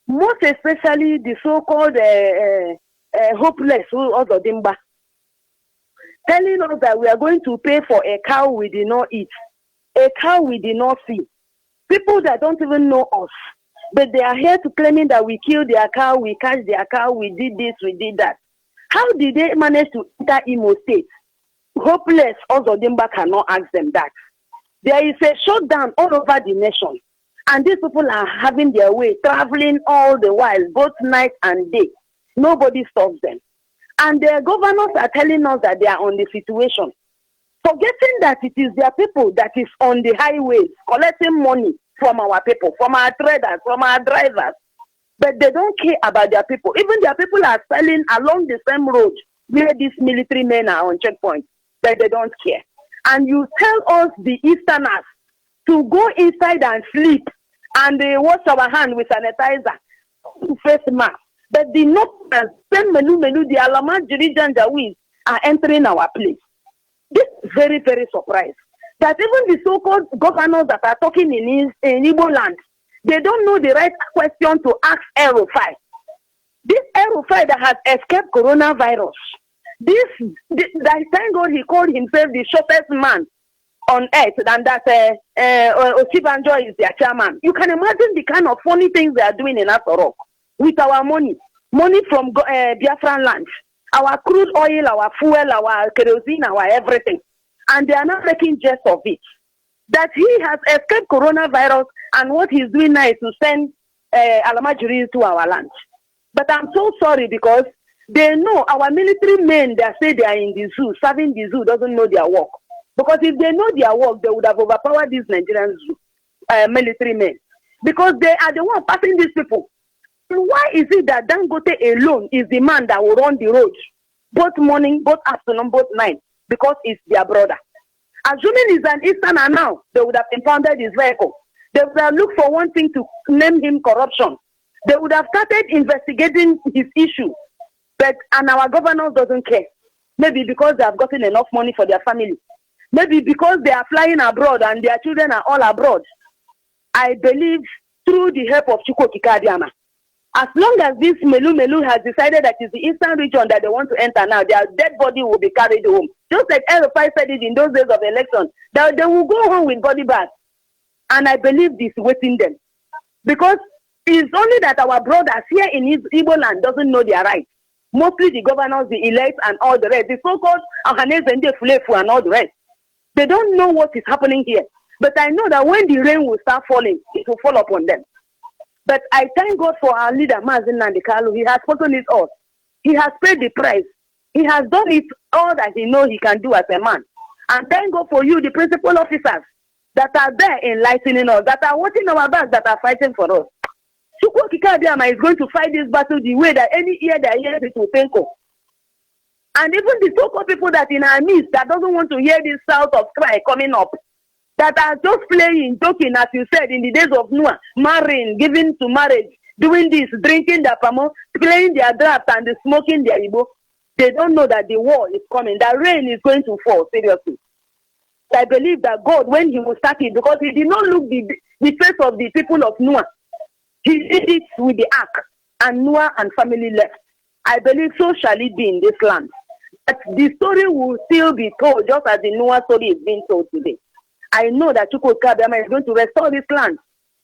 Most especially the so-called hopeless of Dimba, telling us that we are going to pay for a cow we did not eat, a cow we did not see. People that don't even know us, but they are here to claiming that we killed their cow, we catch their cow, we did this, we did that. How did they manage to enter Imo State? Hopeless Ozodimba cannot ask them that. There is a shutdown all over the nation, and these people are having their way, traveling all the while, both night and day. Nobody stops them. And their governors are telling us that they are on the situation, forgetting that it is their people that is on the highways collecting money from our people, from our traders, from our drivers. But they don't care about their people. Even their people are selling along the same road where these military men are on checkpoint, but they don't care. And you tell us, the Easterners, to go inside and sleep and wash our hand with sanitizer, face mask. But the Northerners, same the Alamajiri Janjaweed are entering our place. This is very, very surprised. That even the so-called governors that are talking in Igbo land, they don't know the right question to ask Erufai. This Erufai that has escaped coronavirus, thank God he called himself the shortest man on earth, and that Osibanjo is their chairman. You can imagine the kind of funny things they are doing in Asorok with our money from Biafran land, our crude oil, our fuel, our kerosene, our everything. And they are not making jest of it. That he has escaped coronavirus, and what he's doing now is to send Alamajiri to our land. But I'm so sorry, because they know our military men that say they are in the zoo, serving the zoo, doesn't know their work. Because if they know their work, they would have overpowered these Nigerian zoo, military men. Because they are the ones passing these people. So why is it that Dangote alone is the man that will run the road, both morning, both afternoon, both night? Because it's their brother. Assuming he's an Easterner now, they would have impounded his vehicle. They would have looked for one thing to name him corruption. They would have started investigating his issue. And our governor doesn't care. Maybe because they have gotten enough money for their family. Maybe because they are flying abroad and their children are all abroad. I believe through the help of Chukwu Kikadiama, as long as this Melu has decided that it's the eastern region that they want to enter now, their dead body will be carried home. Just like El-Rufai said it in those days of election, that they will go home with body bags. And I believe this waiting them. Because it's only that our brothers here in Igbo land doesn't know their rights. Mostly the governors, the elect, and all the rest. The so-called Ahanez and Fulefu and all the rest. They don't know what is happening here. But I know that when the rain will start falling, it will fall upon them. But I thank God for our leader, Mazin Nandikalu. He has spoken it all. He has paid the price. He has done it all that he knows he can do as a man. And thank God for you, the principal officers, that are there enlightening us, that are watching our backs, that are fighting for us. Chukwu Kikadiama is going to fight this battle the way that any ear that hears it will think of. And even the so-called people that in our midst that doesn't want to hear this shout of cry coming up, that are just playing, joking, as you said, in the days of Noah, marrying, giving to marriage, doing this, drinking their pamo, playing their draft and smoking their Igbo. They don't know that the war is coming, that rain is going to fall, seriously. I believe that God, when he will start it, because he did not look the face of the people of Noah, He did it with the ark, and Noah and family left. I believe so shall it be in this land. But the story will still be told just as the Noah story is being told today. I know that Chukwu Kabiyama is going to restore this land.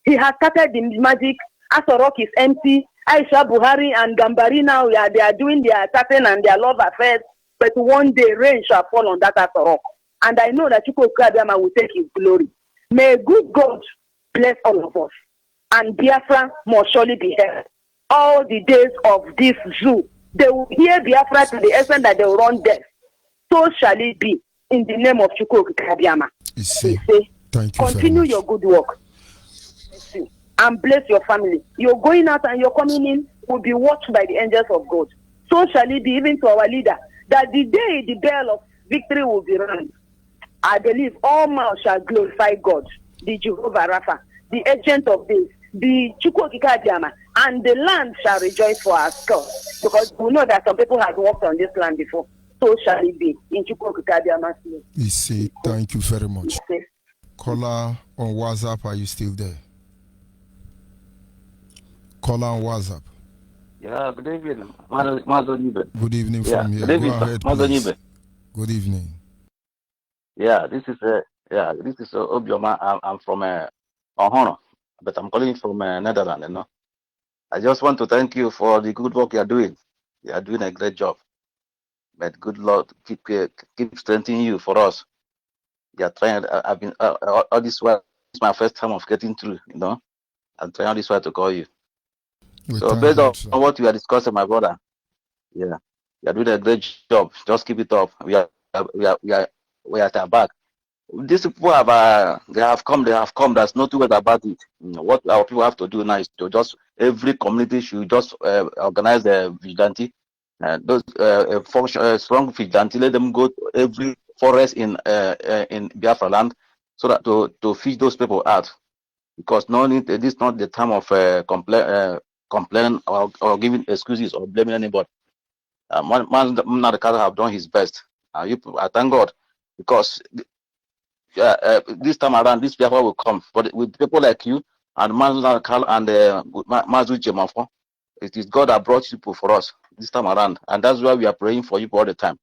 He has started the magic. Asorok is empty. Aisha Buhari and Gambari now, they are doing their tapping and their love affairs. But one day rain shall fall on that Asorok. And I know that Chukwu Kabiyama will take his glory. May good God bless all of us. And Biafra must surely be heard. All the days of this zoo, they will hear Biafra to the extent that they will run deaf. So shall it be in the name of Chukwu Kabiyama. Thank you. Continue your good work. And bless your family. You're going out and you're coming in will be watched by the angels of God. So shall it be even to our leader, that the day the bell of victory will be rung, I believe all mouths shall glorify God, the Jehovah Rapha, the agent of this, the Chukwu Kabiyama, and the land shall rejoice for our cause. Because we know that some people have walked on this land before. So shall it be in Chukwu Kabiyama's name. We say thank you very much. Caller on WhatsApp, are you still there? Caller on WhatsApp. Yeah, good evening. Onyibe. Good evening from here. Good evening, Go ahead, Onyibe. please. Good evening. Yeah, this is Obioma. I'm from Ohono, but I'm calling from Netherlands. You know, I just want to thank you for the good work you are doing. You are doing a great job. But good Lord, keep strengthening you for us. You are trying. I've been all this while. It's my first time of getting through. You know, I'm trying all this while to call you. So based on what you are discussing, my brother, yeah, you are doing a great job. Just keep it up. We are at our back. These people have they have come. There's no two ways about it. What our people have to do now is to just every community should just organize a vigilante. Those strong vigilante. Let them go to every forest in Biafra land so that to fish those people out. Because this is not the time of complaining or giving excuses or blaming anybody. Nadekar have done his best. I thank God because this time around, this Biafra will come. But with people like you and Nadekar and Mazu Jemafo, it is God that brought people for us this time around, and that's why we are praying for you all the time.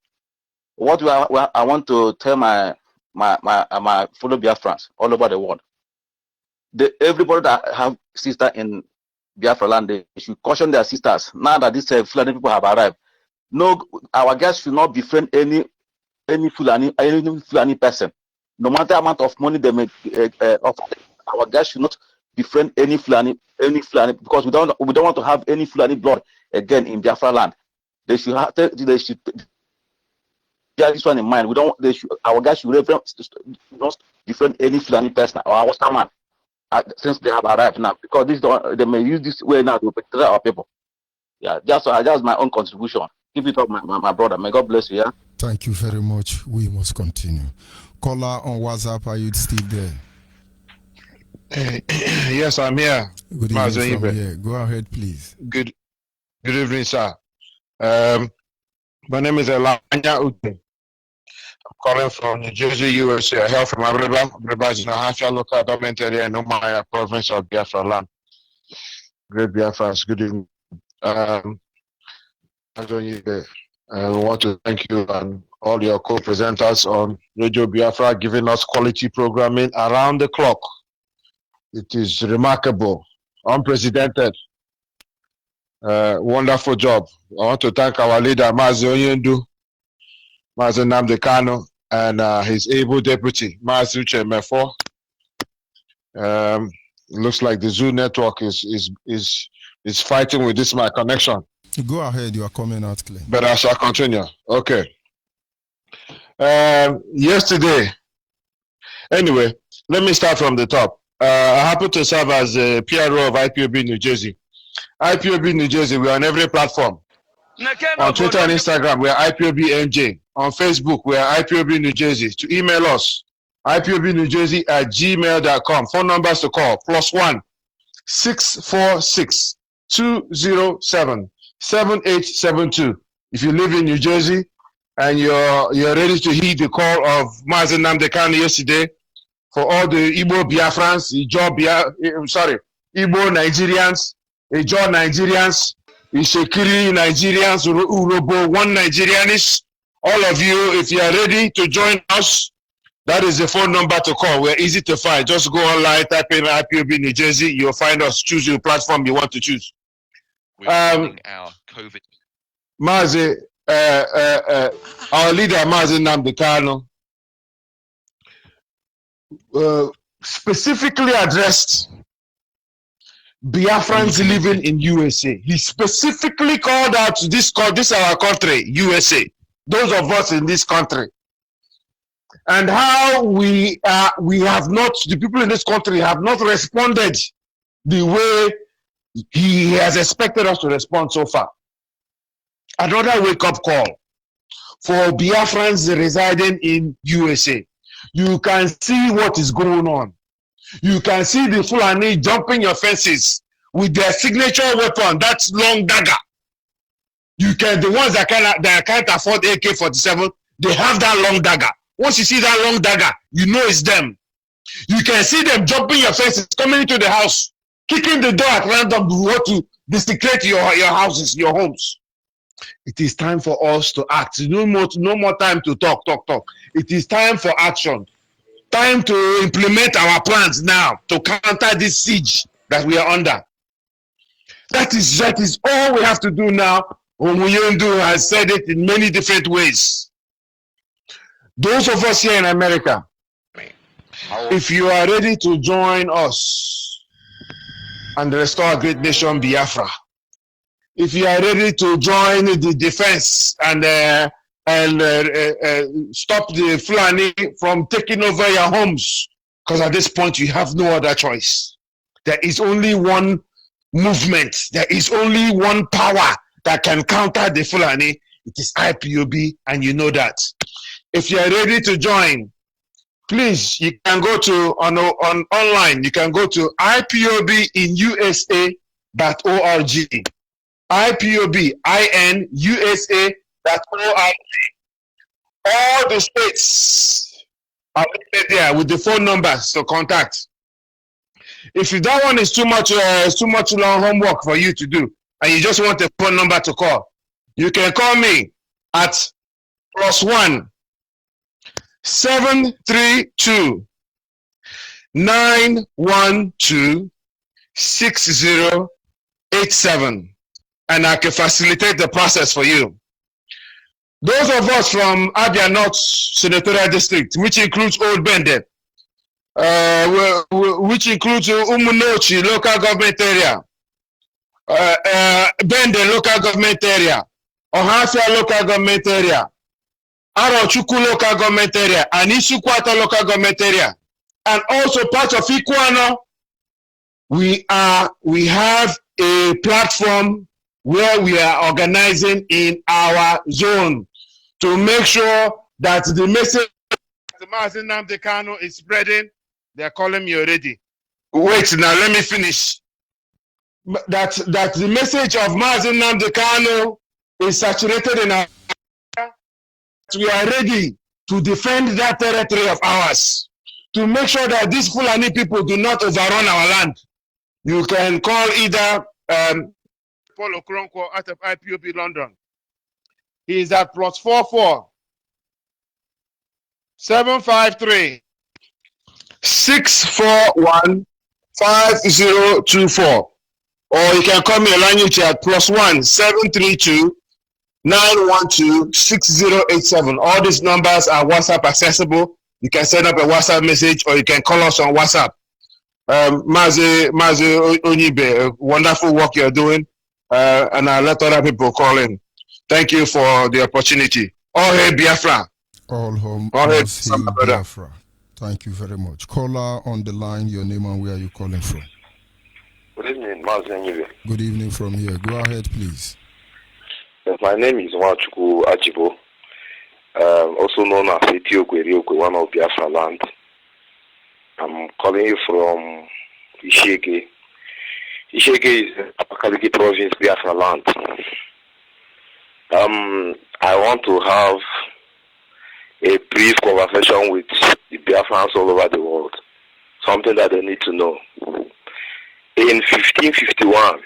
What I want to tell my fellow Biafrans all over the world. Everybody that have sister in Biafra land, they should caution their sisters. Now that these Fulani people have arrived, no, our guys should not befriend any Fulani person. No matter the amount of money they make, our guys should not befriend any Fulani because we don't want to have any Fulani blood again in Biafra land. They should bear this one in mind. Our guys should not befriend any Fulani person or our man. Since they have arrived now, because they may use this way now to betray our people. Yeah, that's my own contribution. Keep it up, my brother. May God bless you. Yeah. Thank you very much. We must continue. Caller on WhatsApp, are you still there? Yes, I'm here. Good evening from here. Go ahead, please. Good evening, sir. My name is Elanya Ute. I'm calling from New Jersey, USA. I hail from Abreba. Abreba is in a Hafia local government area in Umaya province of Biafra land. Great Biafras. Good evening. Onyibe, we want to thank you and all your co-presenters on Radio Biafra giving us quality programming around the clock. It is remarkable, unprecedented, wonderful job. I want to thank our leader, Mazi Onyendu, Mazi Nnamdi Kanu, and his able deputy, Mazi Uche Mefo. It looks like the Zoo network is fighting with this my connection. Go ahead, you are coming out clear. But I shall continue. Okay. Yesterday, anyway, let me start from the top. I happen to serve as a PRO of IPOB New Jersey. IPOB New Jersey, we are on every platform. On Twitter and Instagram, we are IPOB NJ. On Facebook, we are IPOB New Jersey. To email us, IPOBNewJersey@gmail.com. Phone numbers to call, +1 646 207 7872. If you live in New Jersey and you're ready to heed the call of Mazi Nnamdi Kanu yesterday for all the Igbo Biafrans, Igbo Nigerians, Ejo Nigerians, Ishekiri Nigerians, Urobo, one Nigerianish. All of you, if you are ready to join us, that is the phone number to call. We're easy to find. Just go online, type in IPOB New Jersey. You'll find us. Choose your platform you want to choose. We're running our COVID. Mazi, our leader, Mazi Nnamdi Kanu, specifically addressed Biafrans living in USA. He specifically called out this our country, USA. Those of us in this country. And how we have not, the people in this country have not responded the way he has expected us to respond so far. Another wake-up call for Biafrans residing in USA. You can see what is going on. You can see the Fulani jumping your fences with their signature weapon, that's long dagger. You can, the ones that can't afford AK-47, they have that long dagger. Once you see that long dagger, you know it's them. You can see them jumping your fences, coming into the house, kicking the door at random to desecrate your houses, your homes. It is time for us to act. No more time to talk. It is time for action. Time to implement our plans now to counter this siege that we are under. That is all we have to do now. Onyibe has said it in many different ways. Those of us here in America, if you are ready to join us and restore a great nation, Biafra, if you are ready to join the defense and stop the Fulani from taking over your homes, because at this point you have no other choice. There is only one movement, there is only one power that can counter the Fulani. It is IPOB, and you know that. If you are ready to join, please, you can go to online. You can go to IPOBinusa.org. IPOBinusa.org. All the states are there with the phone numbers to contact. If that one is too much long homework for you to do, and you just want a phone number to call, you can call me at +1 732 912 6087, and I can facilitate the process for you. Those of us from Abia North Senatorial District, which includes Old Bende, which includes Umunochi local government area, Bende local government area, Ohafia local government area, Arochukwu local government area, and Isukwata local government area, and also part of Ikuano. We have a platform where we are organizing in our zone to make sure that the message the Mazi Nnamdi Kanu is spreading. They're calling me already. Wait, now let me finish. That the message of Mazi Nnamdi Kanu is saturated in our. We are ready to defend that territory of ours, to make sure that these Fulani people do not overrun our land. You can call either Paul Okronkwo out of IPOB London. He is at +44 753 641 5024. Or you can call me Elanyuchi at +1 732 912 6087. All these numbers are WhatsApp accessible. You can send up a WhatsApp message, or you can call us on WhatsApp. Mazi Onyibe, wonderful work you're doing, and I'll let other people call in. Thank you for the opportunity. All hail Biafra. All home. All hail Biafra. Thank you very much. Caller on the line, your name and where are you calling from? Good evening, Mazi Onyibe. Good evening from here. Go ahead, please. Yes, my name is Nwachukwu Ajibo, also known as Etiogwe, one of Biafra land. I'm calling you from Ishege. Ishege is Abakaliki province, Biafra land. I want to have a brief conversation with the Biafrans all over the world. Something that they need to know. In 1551,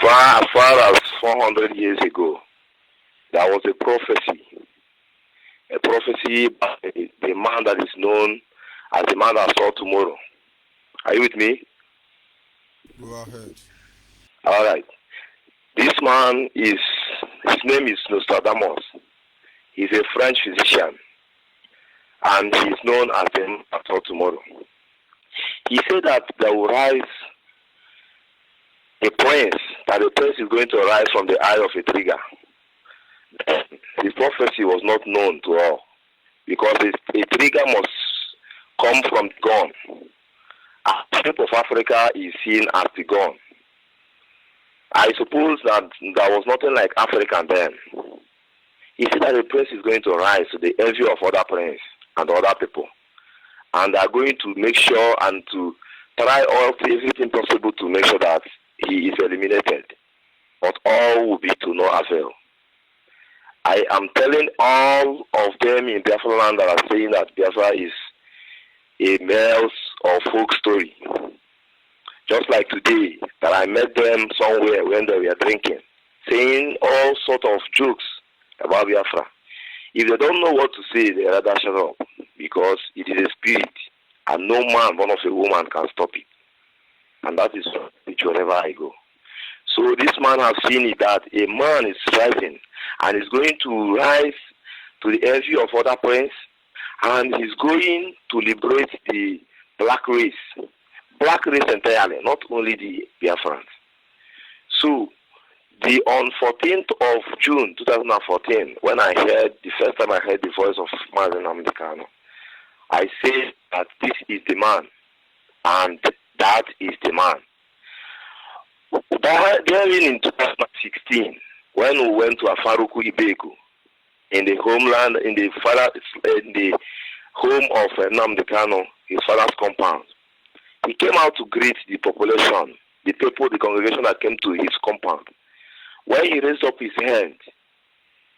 far as 400 years ago, there was a prophecy by the man that is known as the man that saw tomorrow. Are you with me? Go ahead. All right. This man his name is Nostradamus. He's a French physician, and he's known as the man that saw tomorrow. He said that there will rise a prince, that the prince is going to rise from the eye of a trigger. The prophecy was not known to all, because a trigger must come from the gun. The shape of Africa is seen as the gun. I suppose that there was nothing like Africa then. He said that the prince is going to rise to the envy of other princes and other people, and they are going to make sure and to try everything possible to make sure that he is eliminated. But all will be to no avail. I am telling all of them in Biafra land that are saying that Biafra is a males or folk story. Just like today, that I met them somewhere when they were drinking, saying all sorts of jokes about Biafra. If they don't know what to say, they rather shut up, because it is a spirit, and no man born of a woman can stop it. And that is wherever I go. So this man has seen it, that a man is rising, and is going to rise to the envy of other princes, and he's going to liberate the black race. Black race entirely, not only the Biafrans. So, on 14th of June 2014, when the first time I heard the voice of Mazen Amdekano, I said that this is the man, and that is the man. During in 2016, when we went to Afaruku Ibeku, in the homeland, in the home of Namdekano, his father's compound, he came out to greet the population, the people, the congregation that came to his compound. When he raised up his hand,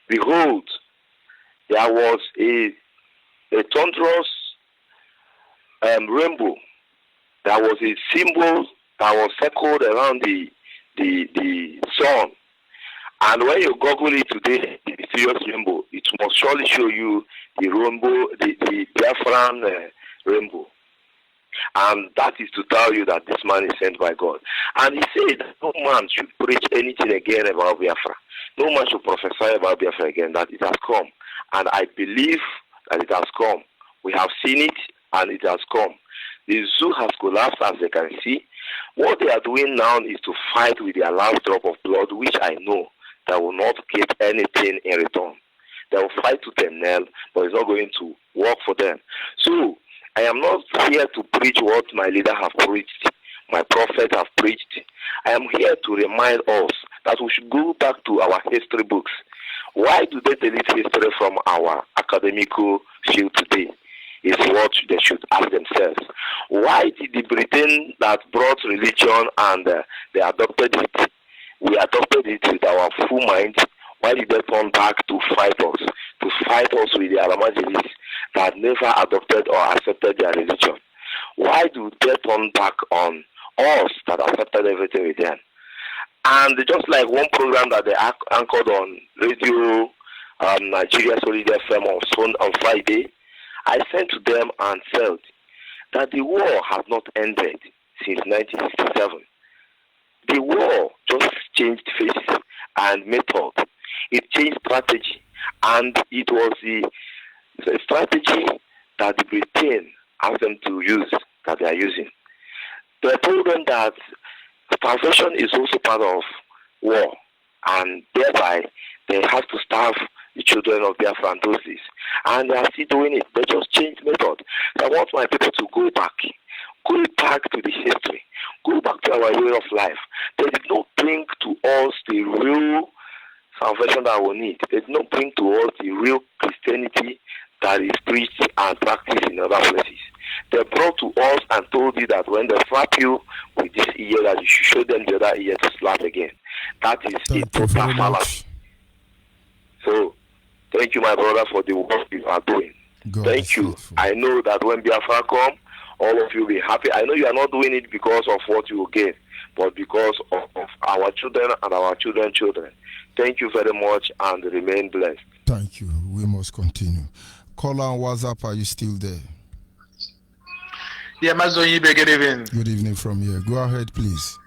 behold, there was a thunderous rainbow. There was a symbol that was circled around the sun. And when you Google it today, the mysterious rainbow, it must surely show you the rainbow, the Biafran rainbow. And that is to tell you that this man is sent by God. And he said that no man should preach anything again about Biafra. No man should prophesy about Biafra again, that it has come. And I believe that it has come. We have seen it, and it has come. The zoo has collapsed, as they can see. What they are doing now is to fight with their last drop of blood, which I know they will not get anything in return. They will fight to the nail, but it's not going to work for them. So, I am not here to preach what my leader have preached, my prophet have preached. I am here to remind us that we should go back to our history books. Why do they delete history from our academical field today? Is what they should ask themselves. Why did the Britain that brought religion and they adopted it, we adopted it with our full mind? Why did they turn back to fight us with the Alamajiris that never adopted or accepted their religion? Why do they turn back on us that accepted everything with them? And just like one program that they anchored on radio Nigeria Solid FM on Friday, I sent to them and said that the war has not ended since 1967. The war just changed faces and method. It changed strategy, and it was the strategy that the Britain asked them to use that they are using. They told them that starvation is also part of war, and thereby they have to starve the children of Biafra and those days. And they are still doing it. They just changed method. I want my people to go back to the history, go back to our way of life. They did not bring to us the real salvation that we need. They did not bring to us the real Christianity that is preached and practiced in other places. They brought to us and told you that when they slap you with this ear, that you should show them the other ear to slap again. That is a total fallacy. So, thank you, my brother, for the work you are doing. Thank you. I know that when Biafra come, all of you will be happy. I know you are not doing it because of what you will get, but because of our children and our children's children. Thank you very much and remain blessed. Thank you. We must continue. Caller on WhatsApp, are you still there? Yeah, Onyibe, good evening. Good evening from here. Go ahead, please.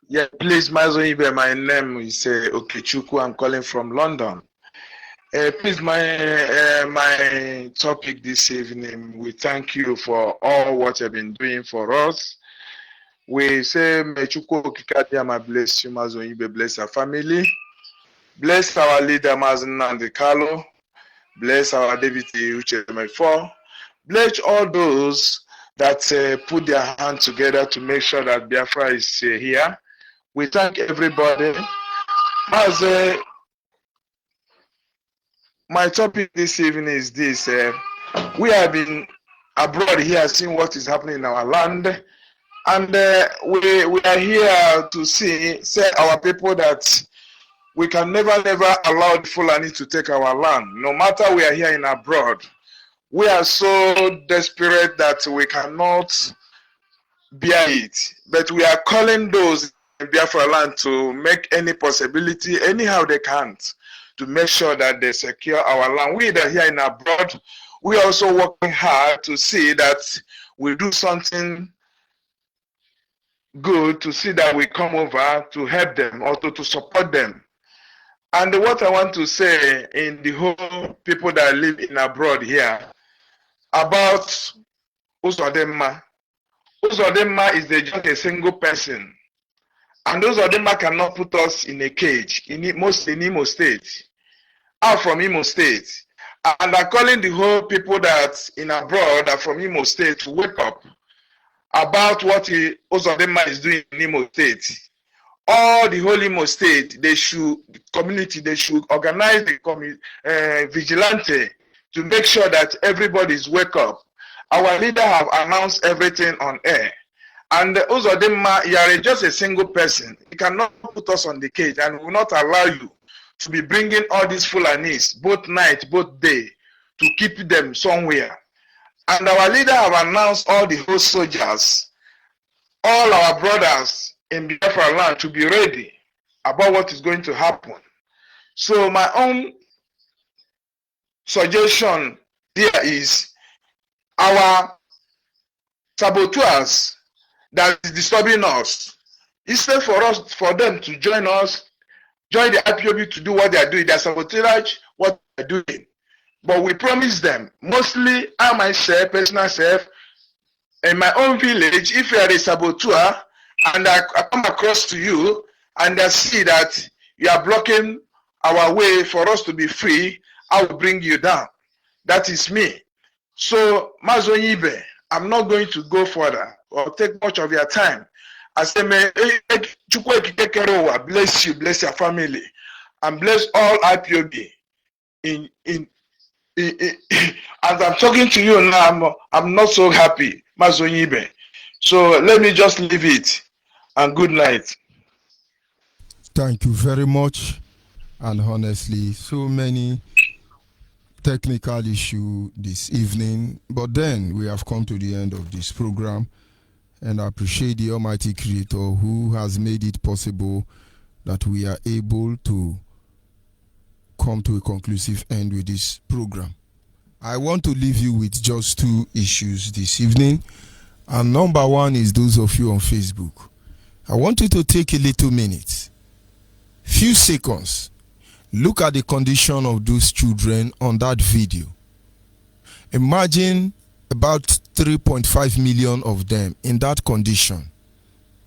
Yeah, please, Onyibe, my name is Okechukwu. I'm calling from London. Please, my topic this evening, we thank you for all what you've been doing for us. We say, may Chukwu Okikadiama bless you, Onyibe, bless your family. Bless our leader, Nnamdi Kanu. Bless our deputy, Uche Mefo. Bless all those that put their hands together to make sure that Biafra is here. We thank everybody. As my topic this evening is this. We have been abroad here seeing what is happening in our land. And we are here to say our people that we can never allow the Fulani to take our land. No matter we are here in abroad, we are so desperate that we cannot bear it. But we are calling those in Biafra land to make any possibility, anyhow they can, to make sure that they secure our land. We that are here in abroad, we are also working hard to see that we do something good, to see that we come over to help them or to support them. And what I want to say in the whole people that live in abroad here about Uzodema. Uzodema is just a single person. And Uzodema cannot put us in a cage in Imo State. I'm from Imo State. And I'm calling the whole people that in abroad are from Imo State to wake up about what Uzodema is doing in Imo State. All the whole Imo State, they should organize the vigilante to make sure that everybody is wake up. Our leader have announced everything on air. And Uzodema, you are just a single person. You cannot put us on the cage, and we will not allow you to be bringing all these Fulanis, both night, both day, to keep them somewhere. And our leader have announced all the whole soldiers, all our brothers in Biafra land to be ready about what is going to happen. So my own suggestion here is our saboteurs that is disturbing us, instead for them to join us, join the IPOB to do what they are doing. They are sabotage what they are doing. But we promise them, mostly I myself, personal self, in my own village, if you are a saboteur, and I come across to you and I see that you are blocking our way for us to be free, I will bring you down. That is me. So, Onyibe, I'm not going to go further or take much of your time. I say, may Chukwu bless you, bless your family, and bless all IPOB. As I'm talking to you now, I'm not so happy, Onyibe. So let me just leave it, and good night. Thank you very much. And honestly, so many technical issues this evening, but then we have come to the end of this program, and I appreciate the Almighty Creator who has made it possible that we are able to come to a conclusive end with this program. I want to leave you with just two issues this evening. And number one is those of you on Facebook. I want you to take a little minute, few seconds, look at the condition of those children on that video. Imagine about 3.5 million of them in that condition.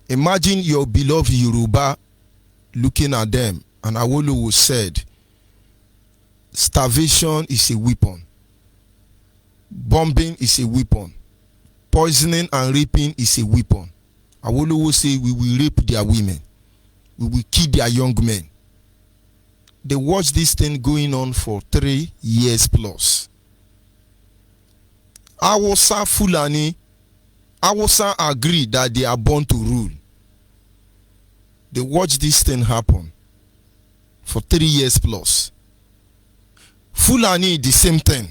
Imagine your beloved Yoruba looking at them, and Awolowo said, starvation is a weapon. Bombing is a weapon. Poisoning and raping is a weapon. Awolowo say we will rape their women. We will kill their young men. They watch this thing going on for 3 years plus. Awusa Fulani, Awusa agree that they are born to rule. They watch this thing happen for 3 years plus. Fulani, the same thing.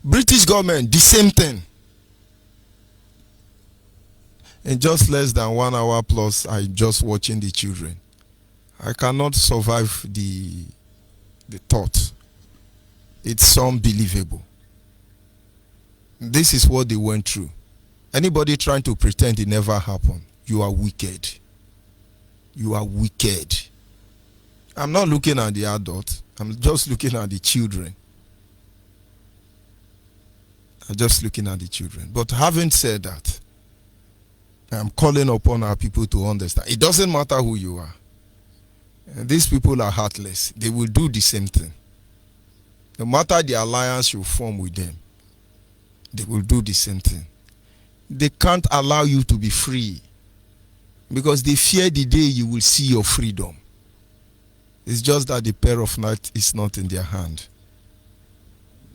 British government, the same thing. In just less than 1 hour plus, I'm just watching the children. I cannot survive the thought. It's unbelievable. This is what they went through. Anybody trying to pretend it never happened, you are wicked. You are wicked. I'm not looking at the adults. I'm just looking at the children. I'm just looking at the children. But having said that, I'm calling upon our people to understand. It doesn't matter who you are. These people are heartless. They will do the same thing. No matter the alliance you form with them, they will do the same thing. They can't allow you to be free because they fear the day you will see your freedom. It's just that the pair of night is not in their hand.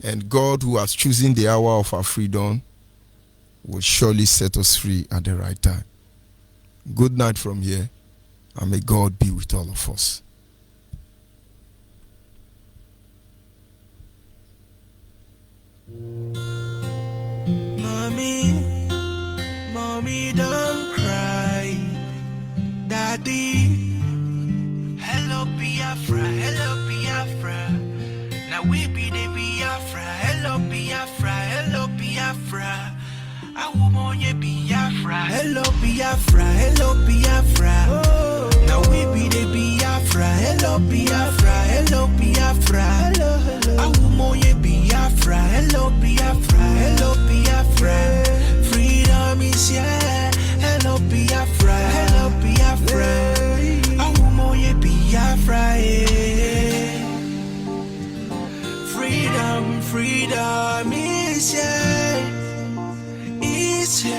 And God, who has chosen the hour of our freedom, will surely set us free at the right time. Good night from here, and may God be with all of us. Mommy, don't cry. Daddy, hello Biafra, hello Biafra. Now we be the Biafra, hello Biafra, hello Biafra. I want you Biafra, hello Biafra, hello Biafra. Now we be the Biafra, hello Biafra, hello Biafra. I want you Biafra, hello Biafra, hello Biafra. Freedom is here, hello Biafra, hello Biafra. I want you Biafra, yeah. Freedom, freedom is here. It's here.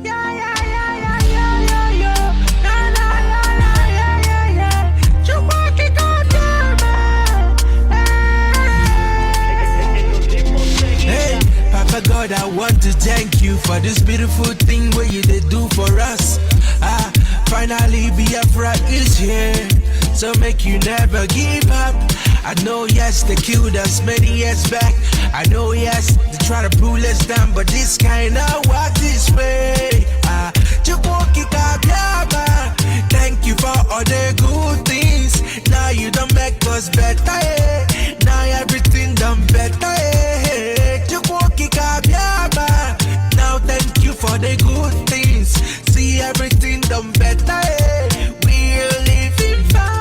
Yeah, yeah, yeah, yeah, yeah, yeah, yeah. Na, na, na, na, yeah, yeah, yeah. You walk it on Hey, Papa God, I want to thank you for this beautiful thing where you did do for us. Finally Biafra is here, so make you never give up. I know, yes, they killed us many years back. I know, yes, they try to pull us down, but this kind of work this way. Thank you for all the good things. Now you don't make us better, eh? Now everything done better, eh? Now thank you for the good things. See everything done better, eh? We're living fine.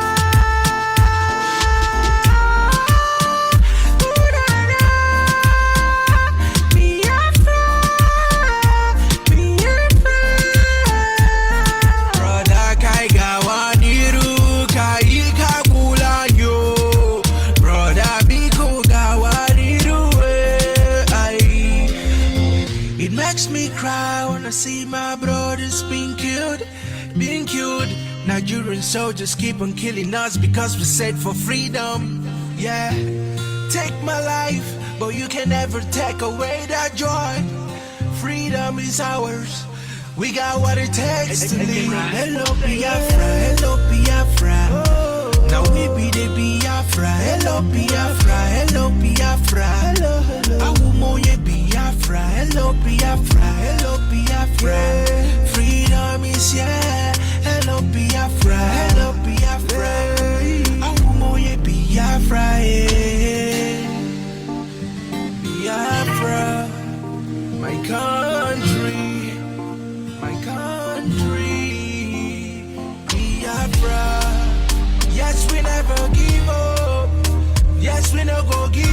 Me cry when I see my brothers being killed. Nigerian soldiers keep on killing us because we said for freedom. Yeah, take my life, but you can never take away that joy. Freedom is ours. We got what it takes to live. Hello Biafra, hello Biafra. Now we be the Biafra. Hello Biafra, hello Biafra. I want you Biafra, hello Biafra, hello Biafra. Freedom is here. Hello Biafra, hello Biafra. I want you Biafra, yeah. Biafra, my country, my country. Biafra, yes we never give up. Yes we no go give